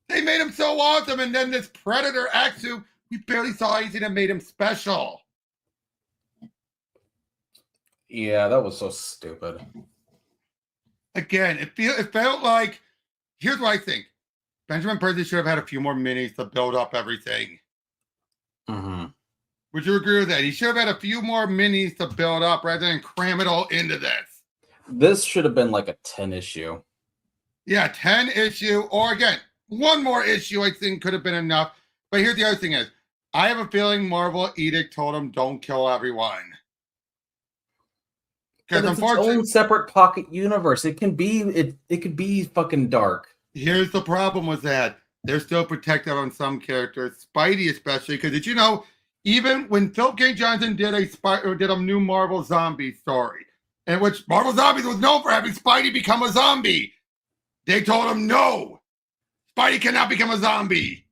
They made him so awesome, and then this Predator X, who we barely saw anything that made him special. Yeah, that was so stupid. Again, it felt like, here's what I think. Benjamin Percy should have had a few more minis to build up everything. Mm-hmm. Would you agree with that? He should have had a few more minis to build up rather than cram it all into this. This should have been like a 10 issue. Yeah, 10 issue, or again, one more issue I think could have been enough. But here's the other thing is, I have a feeling Marvel Edict told him don't kill everyone. Because it's its own separate pocket universe. It can be it could be fucking dark. Here's the problem with that. They're still protective on some characters, Spidey especially. Because did you know, even when Philip K. Johnson did a new Marvel zombie story, in which Marvel Zombies was known for having Spidey become a zombie, they told him no, Spidey cannot become a zombie.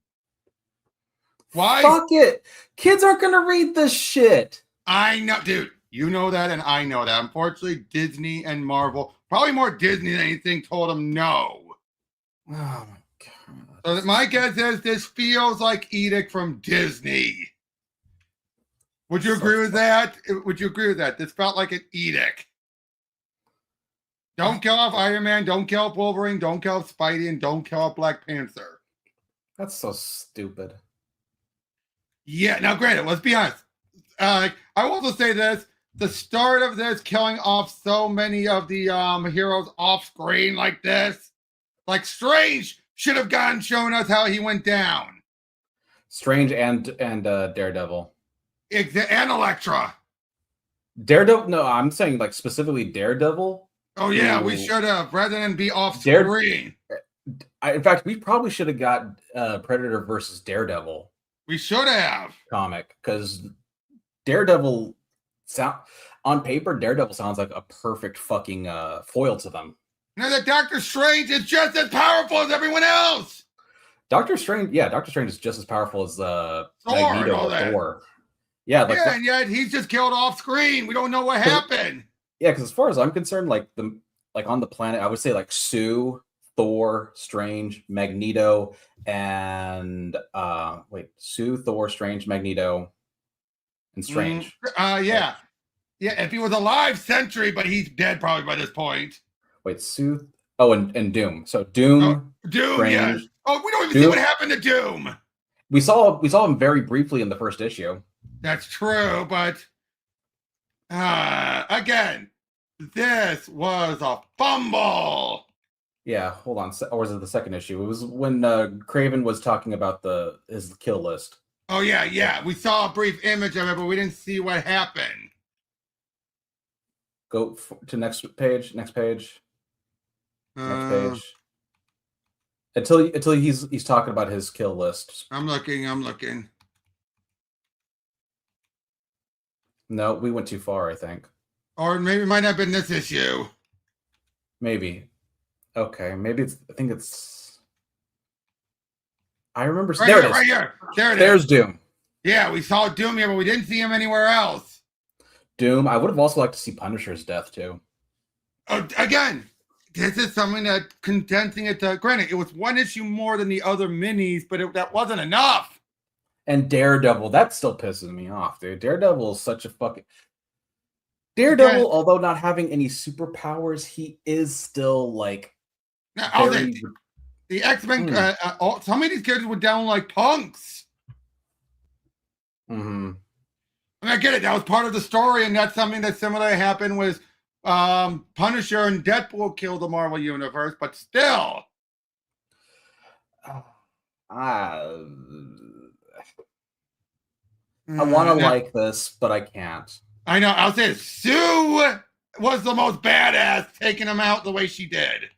Why? Fuck it. Kids aren't gonna read this shit. I know, dude. You know that, and I know that. Unfortunately, Disney and Marvel, probably more Disney than anything, told him no. Oh my god. So my guess is this feels like edict from Disney. Would you agree with that? Would you agree with that? This felt like an edict. Don't kill off Iron Man, don't kill off Wolverine, don't kill off Spidey, and don't kill off Black Panther. That's so stupid. Yeah, now granted, let's be honest. I will also say this. The start of this killing off so many of the heroes off screen like this, like Strange should have shown us how he went down. Strange and Daredevil. And Elektra. Daredevil? No, I'm saying like specifically Daredevil. Oh yeah, we should have rather than be off screen. In fact, we probably should have got Predator versus Daredevil. We should have comic because Daredevil on paper, Daredevil sounds like a perfect fucking foil to them. You know that Doctor Strange is just as powerful as everyone else. Doctor Strange is just as powerful as Magneto or Thor. Yeah, and yet he's just killed off screen. We don't know what happened. Yeah, because as far as I'm concerned, like on the planet, I would say like Sue, Thor, Strange, Magneto, and Sue, Thor, Strange, Magneto, and Strange. Yeah. If he was alive, Sentry, but he's dead probably by this point. Wait, Sue. Oh, and Doom. So Doom. Doom. Strange, yeah. Oh, we don't even see what happened to Doom. We saw him very briefly in the first issue. That's true, but again, this was a fumble. Yeah, hold on. Or was it the second issue? It was when Kraven was talking about his kill list. Oh, yeah. We saw a brief image of it, but we didn't see what happened. Go to next page. Next page. Until he's talking about his kill list. I'm looking. No, we went too far, I think. Or maybe it might have been this issue. Maybe. Okay, maybe I remember. Right here. There it is. There's Doom. Yeah, we saw Doom here, but we didn't see him anywhere else. Doom. I would have also liked to see Punisher's death too. Again, this is something that condensing it to. Granted, it was one issue more than the other minis, but that wasn't enough. And Daredevil, that still pisses me off, dude. Daredevil is such a fucking. Daredevil, although not having any superpowers, he is still like. The X-Men, some of these characters were down like punks. Mm-hmm. I mean, I get it. That was part of the story, and that's something that similarly happened with Punisher and Deadpool killed the Marvel Universe, but still. I want to like this, but I can't. I know. I'll say Sue was the most badass taking him out the way she did.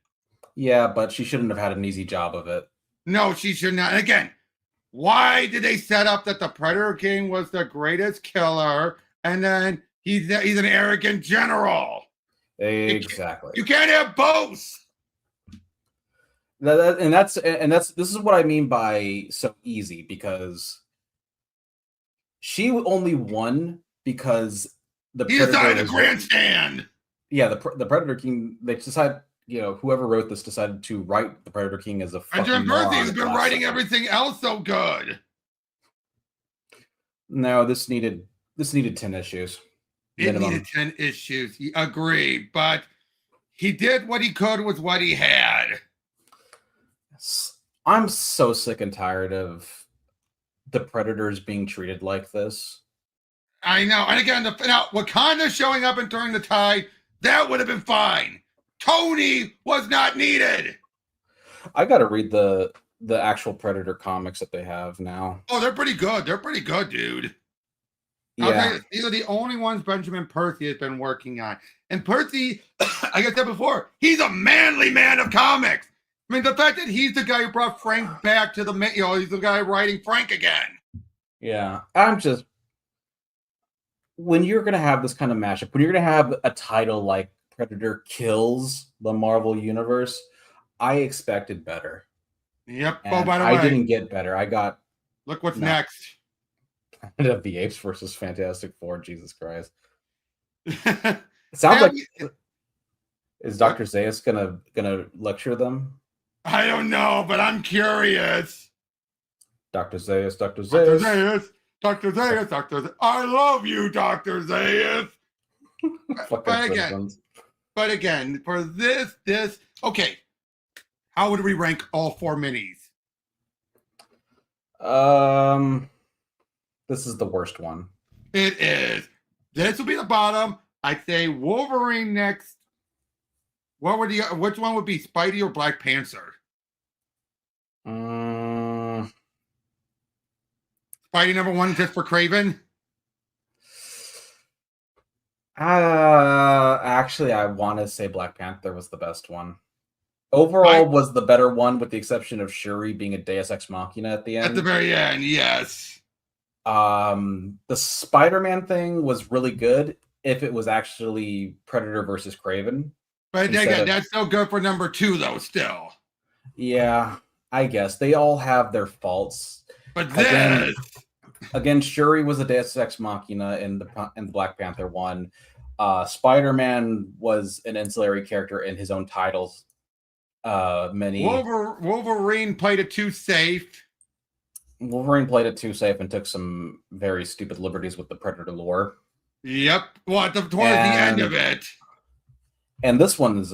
Yeah, but she shouldn't have had an easy job of it. No, she should not. And again, why did they set up that the Predator King was the greatest killer, and then he's an arrogant general? Exactly. You can't have both. This is what I mean by so easy, because she only won because he decided to grandstand. Yeah, the Predator King. They decided. Whoever wrote this decided to write the Predator King as a fucking And Jim Murphy has been writing everything else so good. No, this needed 10 issues. Minimum. It needed 10 issues. Agreed, but he did what he could with what he had. I'm so sick and tired of the Predators being treated like this. I know. And again, now Wakanda showing up and turning the tide, that would have been fine. Tony was not needed. I got to read the actual Predator comics that they have now. Oh, they're pretty good. They're pretty good, dude. I'll tell Yeah. you, these are the only ones Benjamin Percy has been working on. And Percy, like I said before, he's a manly man of comics. I mean, the fact that he's the guy who brought Frank back to the, he's the guy writing Frank again. Yeah. I'm just, when you're going to have this kind of mashup, when you're going to have a title like Predator Kills the Marvel Universe, I expected better. Yep. And oh, by the way, I didn't get better. I got. Look what's next. Planet of the Apes versus Fantastic Four. Jesus Christ. It sounds like. Is Dr. Zaius gonna lecture them? I don't know, but I'm curious. Dr. Zaius, Dr. Dr. Zaius. Zaius, Dr. Zaius, Dr. Zaius. I love you, Dr. Zaius. But again, for this, okay. How would we rank all 4 minis? This is the worst one. It is. This will be the bottom. I'd say Wolverine next. Which one would be Spidey or Black Panther? Spidey number 1 just for Kraven? Actually, I want to say Black Panther was the best one. Overall, was the better one, with the exception of Shuri being a Deus Ex Machina at the end. At the very end, yes. The Spider-Man thing was really good if it was actually Predator versus Kraven. But again, that's so good for number 2, though, still. Yeah, I guess. They all have their faults. But this... Again, Shuri was a Deus Ex Machina in the Black Panther one. Spider-Man was an ancillary character in his own titles. Wolverine played it too safe. Wolverine played it too safe and took some very stupid liberties with the Predator lore. Yep. Well, towards the end of it. And this one's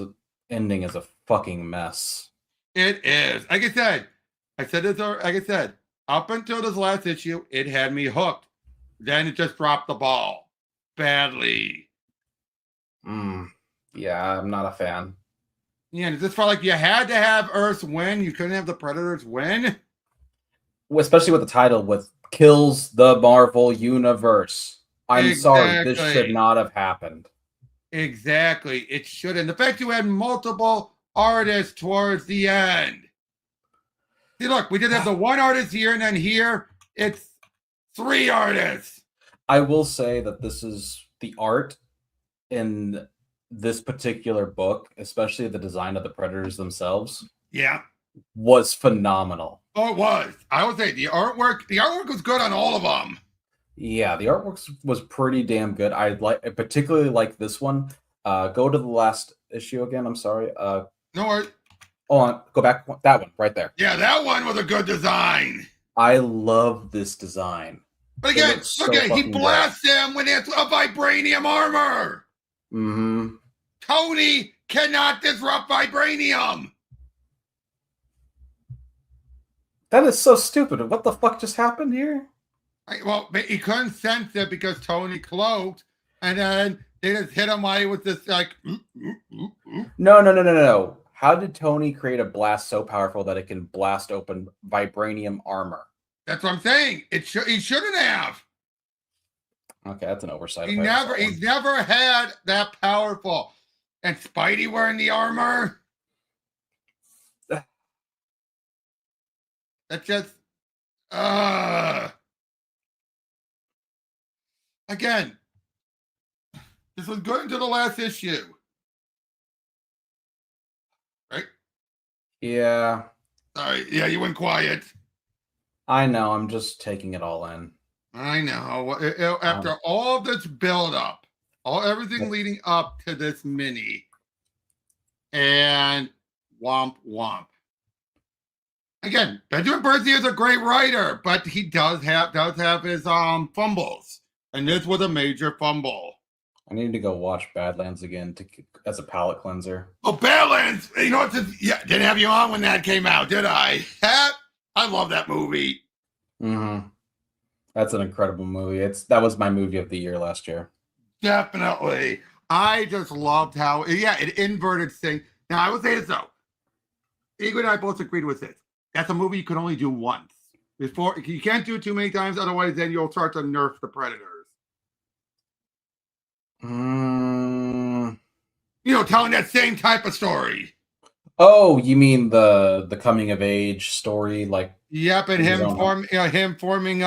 ending is a fucking mess. It is. Like I said this, like I said, up until this last issue, it had me hooked. Then it just dropped the ball badly. Yeah, I'm not a fan. Yeah, and it just felt like you had to have Earth win. You couldn't have the Predators win. Especially with the title, with Kills the Marvel Universe. I'm sorry, this should not have happened. Exactly. It shouldn't. The fact you had multiple artists towards the end. See, look, we did have the one artist here, and then here, it's 3 artists. I will say that this is the art in this particular book, especially the design of the Predators themselves. Yeah. Was phenomenal. Oh, it was. I would say the artwork was good on all of them. Yeah, the artwork was pretty damn good. I particularly like this one. Go to the last issue again. I'm sorry. No worries. Hold on. Go back. That one right there. Yeah, that one was a good design. I love this design. But again, look at it. He blasts him with a vibranium armor. Mm-hmm. Tony cannot disrupt vibranium. That is so stupid. What the fuck just happened here? Well, he couldn't sense it because Tony cloaked, and then they just hit him while he was just like... No. How did Tony create a blast so powerful that it can blast open vibranium armor? That's what I'm saying. He shouldn't have. Okay, that's an oversight. He's never had that powerful. And Spidey wearing the armor. That's just again. This was good until the last issue. Right? Yeah. Sorry. Yeah, you went quiet. I know. I'm just taking it all in. I know. After all this build-up, everything leading up to this mini, and womp womp. Again, Benjamin Percy is a great writer, but he does have his fumbles, and this was a major fumble. I need to go watch Badlands again as a palate cleanser. Oh, Badlands! You know what? Didn't have you on when that came out, did I? I love that movie. Mm-hmm. That's an incredible movie. That was my movie of the year last year. Definitely. I just loved how it inverted things. Now I will say this though. Eagle and I both agreed with this. That's a movie you can only do once. You can't do it too many times, otherwise then you'll start to nerf the Predators. telling that same type of story. Oh, you mean the coming of age story, like? Yep, and him forming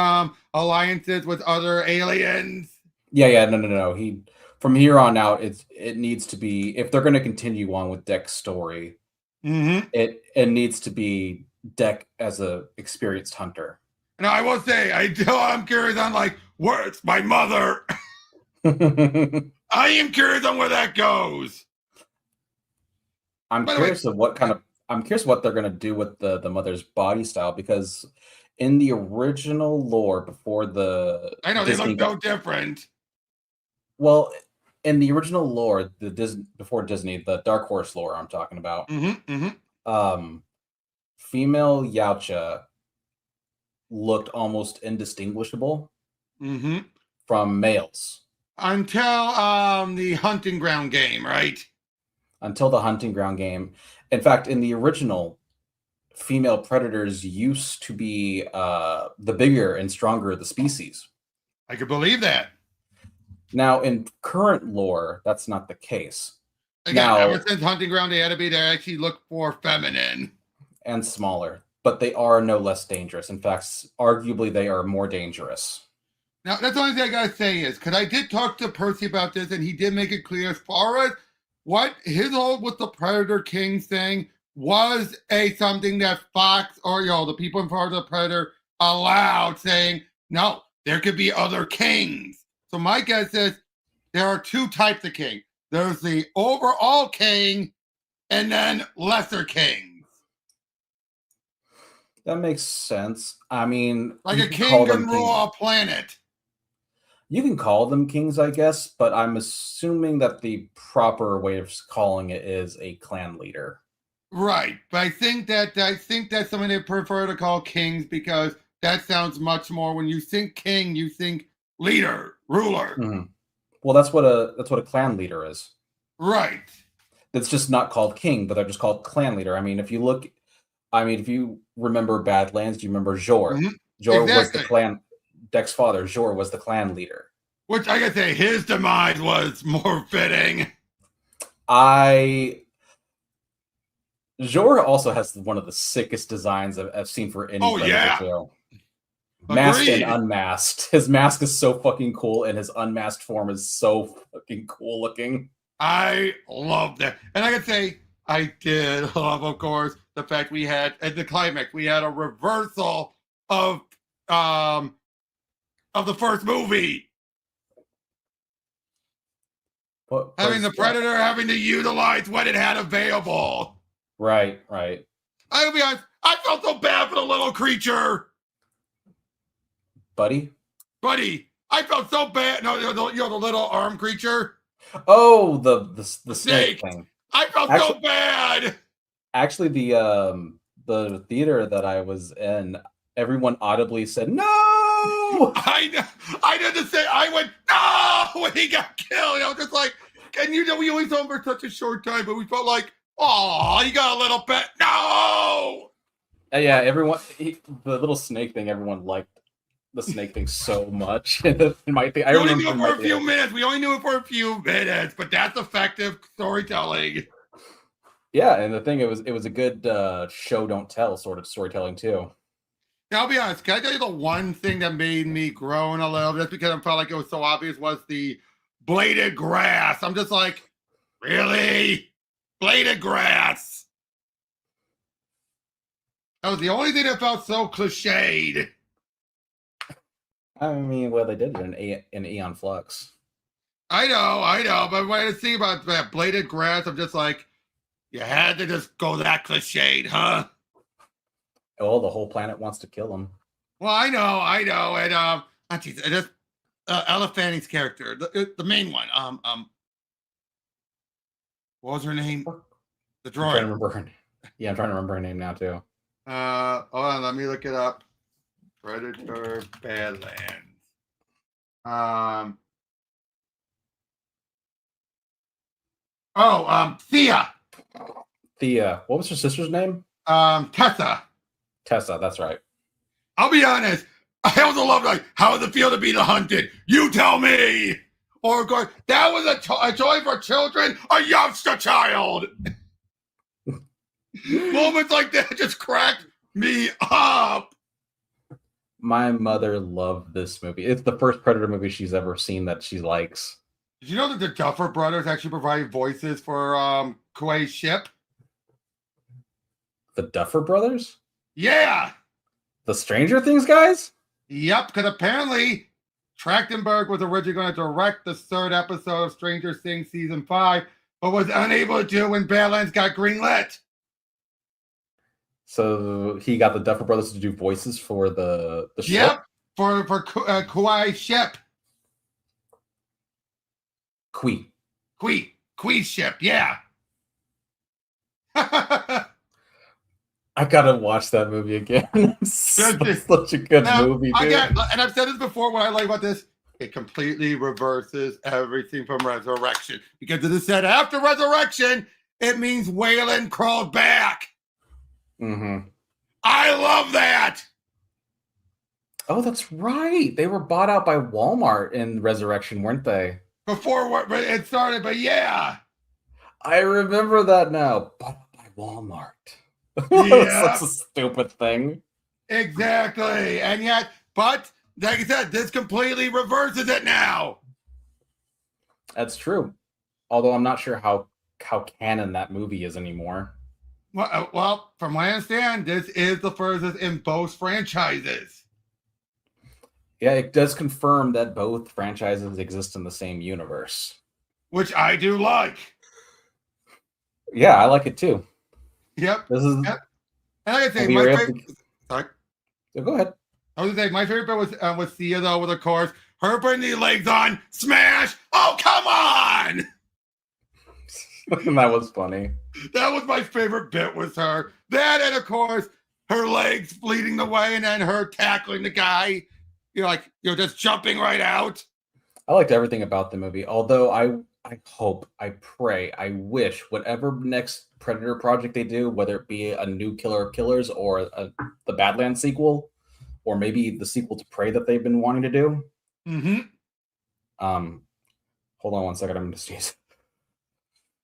alliances with other aliens. Yeah, no. He from here on out, it needs to be, if they're going to continue on with Deck's story, it needs to be Deck as a experienced hunter. And I will say, I'm curious on like where's my mother. I am curious on where that goes. I'm curious what they're going to do with the mother's body style, because in the original lore before I know Disney they look no different. Well, in the original lore, before Disney, the Dark Horse lore I'm talking about, female Yautja looked almost indistinguishable from males until the hunting ground game, right? Until the hunting ground game. In fact, in the original, female predators used to be the bigger and stronger of the species. I could believe that. Now, in current lore, that's not the case. Again, ever since hunting ground, they actually look more feminine and smaller, but they are no less dangerous. In fact, arguably, they are more dangerous. Now, that's the only thing I gotta say is, because I did talk to Percy about this, and he did make it clear as far as what his whole with the Predator King thing was something that Fox or the people in part of the Predator allowed, saying no, there could be other kings. So my guess is there are two types of king. There's the overall king, and then lesser kings. That makes sense. I mean, like a king can rule a planet. You can call them kings, I guess, but I'm assuming that the proper way of calling it is a clan leader. Right, but I think that's something they prefer to call kings, because that sounds much more. When you think king, you think leader, ruler. Well, that's what a clan leader is. Right. It's just not called king, but they're just called clan leader. I mean, if you remember Badlands, do you remember Jor? Jor was the clan. Deck's father, Jor, was the clan leader. Which I gotta say, his demise was more fitting. Jor also has one of the sickest designs I've seen for any Predator too. Masked and unmasked. His mask is so fucking cool, and his unmasked form is so fucking cool looking. I love that. And I gotta say, I did love, of course, the fact we had, at the climax, we had a reversal of the first movie. Having the Predator having to utilize what it had available. Right. I'll be honest, I felt so bad for the little creature. Buddy, I felt so bad. No, the little arm creature. Oh, the snake thing. I felt so bad. Actually, the theater that I was in, everyone audibly said no. I did the same. I went no when he got killed. I was just like, and we only saw him for such a short time, but we felt like, oh, he got a little bit. No. Yeah, the little snake thing. Everyone liked the snake thing so much. In my thing, I only knew it for a few minutes. We only knew it for a few minutes, but that's effective storytelling. Yeah, and the thing, it was a good show don't tell sort of storytelling too. Now, I'll be honest. Can I tell you the one thing that made me groan a little, just because I felt like it was so obvious, was the bladed grass. I'm just like, really? Bladed grass? That was the only thing that felt so cliched. I mean, well, they did it in Aeon Flux. I know, but when I see about that bladed grass, I'm just like, you had to just go that cliched, huh? Oh, the whole planet wants to kill him. Well, I know, and just Ella Fanning's character, the main one. What was her name? The droid. I'm trying to remember her name now too. Hold on, let me look it up. Predator Badlands. Thea. Thea. What was her sister's name? Tessa. Tessa, that's right. I'll be honest. I also love, like, how does it feel to be the hunted? You tell me. or going, that was a toy for children, a youngster child. Moments like that just cracked me up. My mother loved this movie. It's the first Predator movie she's ever seen that she likes. Did you know that the Duffer Brothers actually provide voices for Kuwai's ship? The Duffer Brothers? Yeah. The Stranger Things guys? Yep, because apparently Trachtenberg was originally going to direct the third episode of Stranger Things Season 5, but was unable to do when Badlands got greenlit. So he got the Duffer Brothers to do voices for the ship? Yep, for Kuwai's ship. Quee's ship, yeah. I gotta watch that movie again. It's such a good movie, dude. And I've said this before, what I like about this, it completely reverses everything from Resurrection. Because it is said after Resurrection, it means Wayland crawled back. Mm-hmm. I love that. Oh, that's right. They were bought out by Walmart in Resurrection, weren't they? Before it started, but yeah. I remember that now. Bought out by Walmart. Yeah. Such a stupid thing. Exactly. And yet, but like I said, this completely reverses it now. That's true. Although I'm not sure how canon that movie is anymore. Well, from what I understand, this is the furthest in both franchises. Yeah, it does confirm that both franchises exist in the same universe. Which I do like. Yeah, I like it too. Yep. This is. Yep. And like I say, my favorite. Sorry. So go ahead. I was gonna say my favorite bit was Thea though, with of course her putting the legs on, smash. Oh come on! That was funny. That was my favorite bit, was her. That, and of course her legs bleeding the way, and then her tackling the guy. Just jumping right out. I liked everything about the movie. Although I hope, I pray, I wish whatever next Predator project they do, whether it be a new Killer of Killers or the Badlands sequel, or maybe the sequel to Prey that they've been wanting to do. Mm-hmm. Hold on one second. I'm going to sneeze.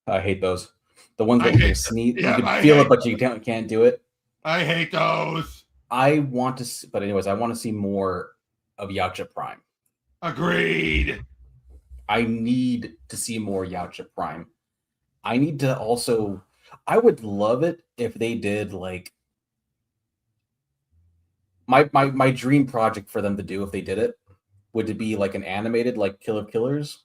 I hate those. The ones that you sneeze, yeah, you can feel it, but you can't do it. I hate those. I want to see, but anyways, I want to see more of Yautja Prime. Agreed. I need to see more Yautja Prime. I need to also. I would love it if they did like my dream project for them to do if they did it. Would it be like an animated like Kill of Killers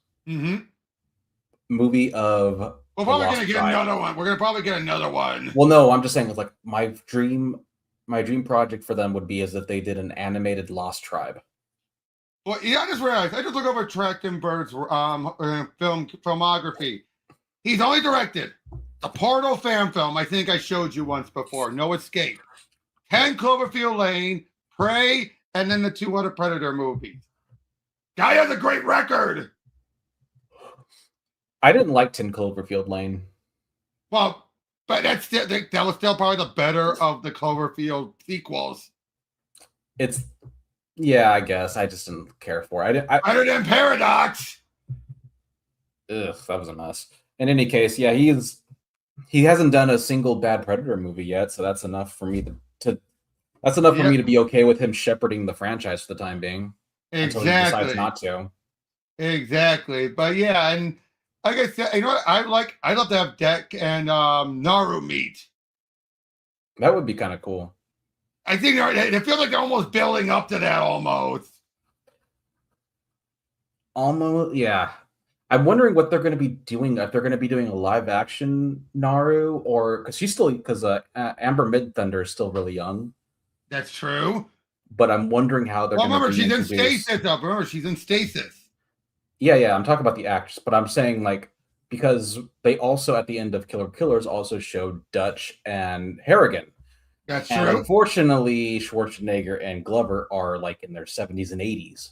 movie of? We're probably gonna get another one. We're gonna probably get another one. Well, no, I'm just saying it's like my dream project for them would be as if they did an animated Lost Tribe. Well, yeah, I just realized. I just looked over Trachtenberg's film filmography. He's only directed the Portal fan film. I think I showed you once before. No Escape, 10 Cloverfield Lane, Prey, and then the 2 other Predator movies. Guy has a great record. I didn't like 10 Cloverfield Lane. Well, but that was still probably the better of the Cloverfield sequels. Yeah, I guess. I just didn't care for it. Better than Paradox. Ugh, that was a mess. In any case, yeah, he hasn't done a single bad Predator movie yet, so that's enough for me to me to be okay with him shepherding the franchise for the time being. Exactly. Until he decides not to. Exactly. But yeah, and like I said, you know what? I'd love to have Dek and Naru meet. That would be kind of cool. I think it feels like they're almost building up to that almost. Almost, yeah. I'm wondering what they're going to be doing. If they're going to be doing a live action Naru, or because Amber Midthunder is still really young. That's true. But I'm wondering how they're. Well, remember she's in stasis. Remember she's in stasis. Yeah. I'm talking about the actress, but I'm saying like because they also at the end of Killer Killers also showed Dutch and Harrigan. That's and true. Unfortunately, Schwarzenegger and Glover are like in their 70s and 80s.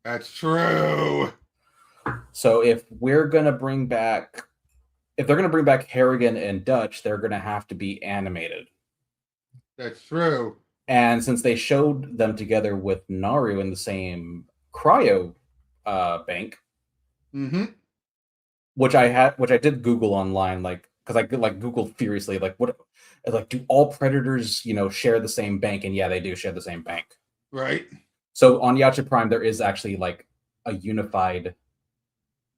That's true. So if they're gonna bring back Harrigan and Dutch, they're gonna have to be animated. That's true. And since they showed them together with Naru in the same cryo bank, Mm-hmm. which I did Google online, like because I like Googled furiously, like what, like do all predators share the same bank? And yeah, they do share the same bank. Right. So on Yacha Prime, there is actually like a unified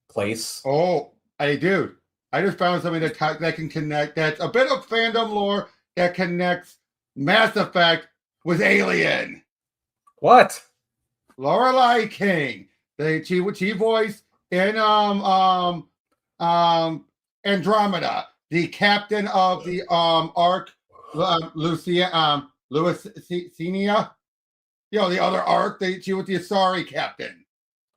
place. Oh, I do. I just found something that can connect. That's a bit of fandom lore that connects Mass Effect with Alien. What? Lorelei King, she voiced in Andromeda, the captain of the Ark, Lusitania. The other Ark. She was the Asari captain.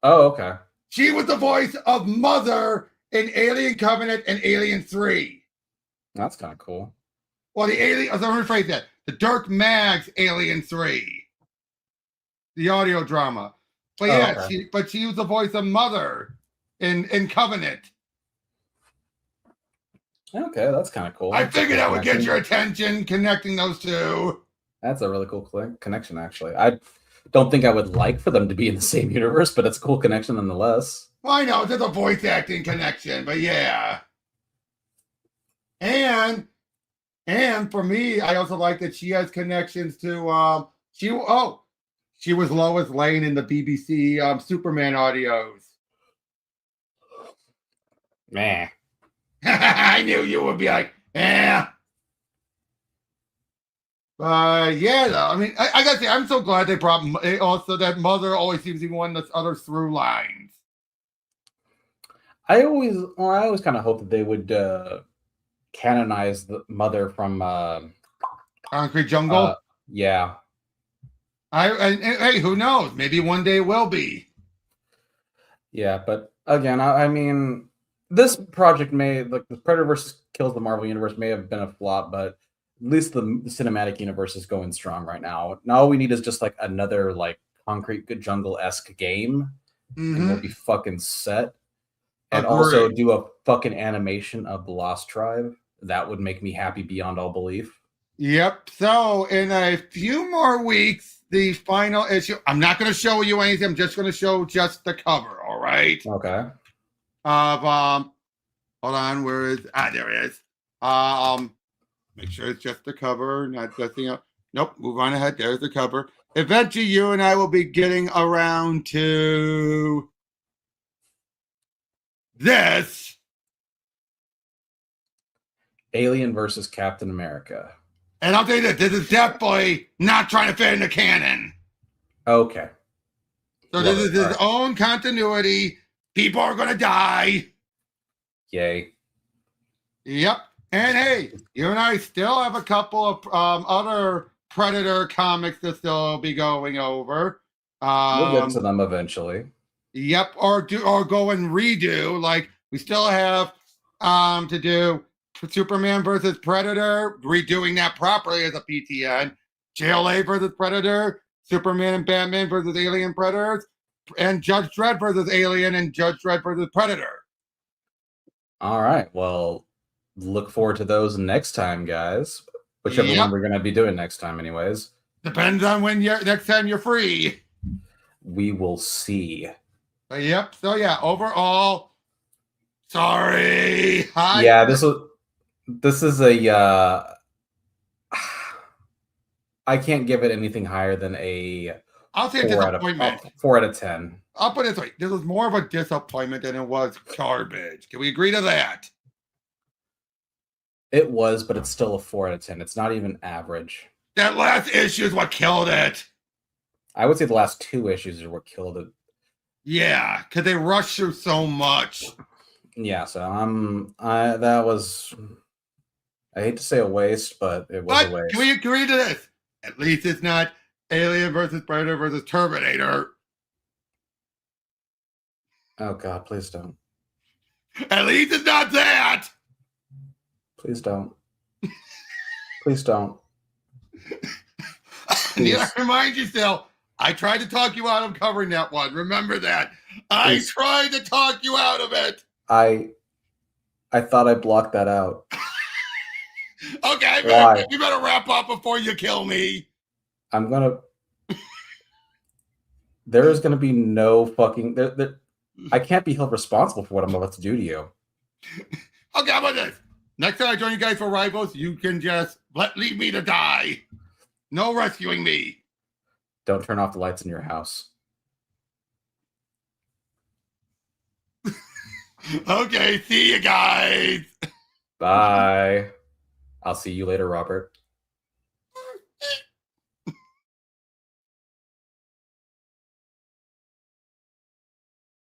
Oh, okay. She was the voice of Mother in Alien Covenant and Alien 3. That's kind of cool. Well, the Alien, I'm going to rephrase that. The Dirk Maggs Alien 3. The audio drama. But yeah, okay. she was the voice of Mother in Covenant. Okay, that's kind of cool. I figured that would get your attention, connecting those two. That's a really cool connection, actually. I don't think I would like for them to be in the same universe, but it's a cool connection nonetheless. Well, I know, it's just a voice acting connection, but yeah. And for me, I also like that she has connections to she was Lois Lane in the BBC Superman audios. Meh. I knew you would be like, yeah. Yeah, though. I mean, I gotta say, I'm so glad they brought also that Mother always seems to be one of the other through lines. I always kind of hope that they would canonize the Mother from Concrete Jungle. Yeah. Hey, who knows? Maybe one day it will be. Yeah, but again, I mean, this project the Predator versus Kills the Marvel Universe may have been a flop, but at least the cinematic universe is going strong right now. Now all we need is just like another like Concrete Jungle-esque game, and we'll be fucking set. And also do a fucking animation of the Lost Tribe. That would make me happy beyond all belief. Yep. So in a few more weeks, the final issue. I'm not going to show you anything. I'm just going to show just the cover. All right. Okay. Hold on. Where is? There it is. Make sure it's just the cover, not nothing else. Nope. Move on ahead. There's the cover. Eventually, you and I will be getting around to this. Alien versus Captain America. And I'll tell you this is definitely not trying to fit in the canon. Okay. So this is his own continuity. People are going to die. Yay. Yep. And hey, you and I still have a couple of other Predator comics to still be going over. We'll get to them eventually. Yep. Or go and redo. Like we still have to do Superman versus Predator, redoing that properly as a PTN. JLA versus Predator, Superman and Batman versus Alien Predators, and Judge Dredd versus Alien and Judge Dredd versus Predator. All right. Well, look forward to those next time, guys. Whichever one we're going to be doing next time, anyways. Depends on when next time you're free. We will see. Yep. So yeah, overall, sorry. Yeah, this is a I can't give it anything higher than I'll say a disappointment. 4 out of 10. I'll put it this way. This was more of a disappointment than it was garbage. Can we agree to that? It was, but it's still a 4 out of 10. It's not even average. That last issue is what killed it. I would say the last 2 issues are what killed it. Yeah, because they rushed through so much. Yeah, so that was, I hate to say a waste, but it was a waste. Can we agree to this? At least it's not Alien versus Predator versus Terminator. Oh God, please don't. At least it's not that. Please don't. Please don't. Please. I remind you still, I tried to talk you out of covering that one. Remember that. I tried to talk you out of it. I thought I blocked that out. Okay, you better wrap up before you kill me. I'm gonna. There is gonna be no fucking. I can't be held responsible for what I'm about to do to you. Okay, how about this? Next time I join you guys for rivals, you can just leave me to die. No rescuing me. Don't turn off the lights in your house. Okay, see you guys. Bye. I'll see you later, Robert.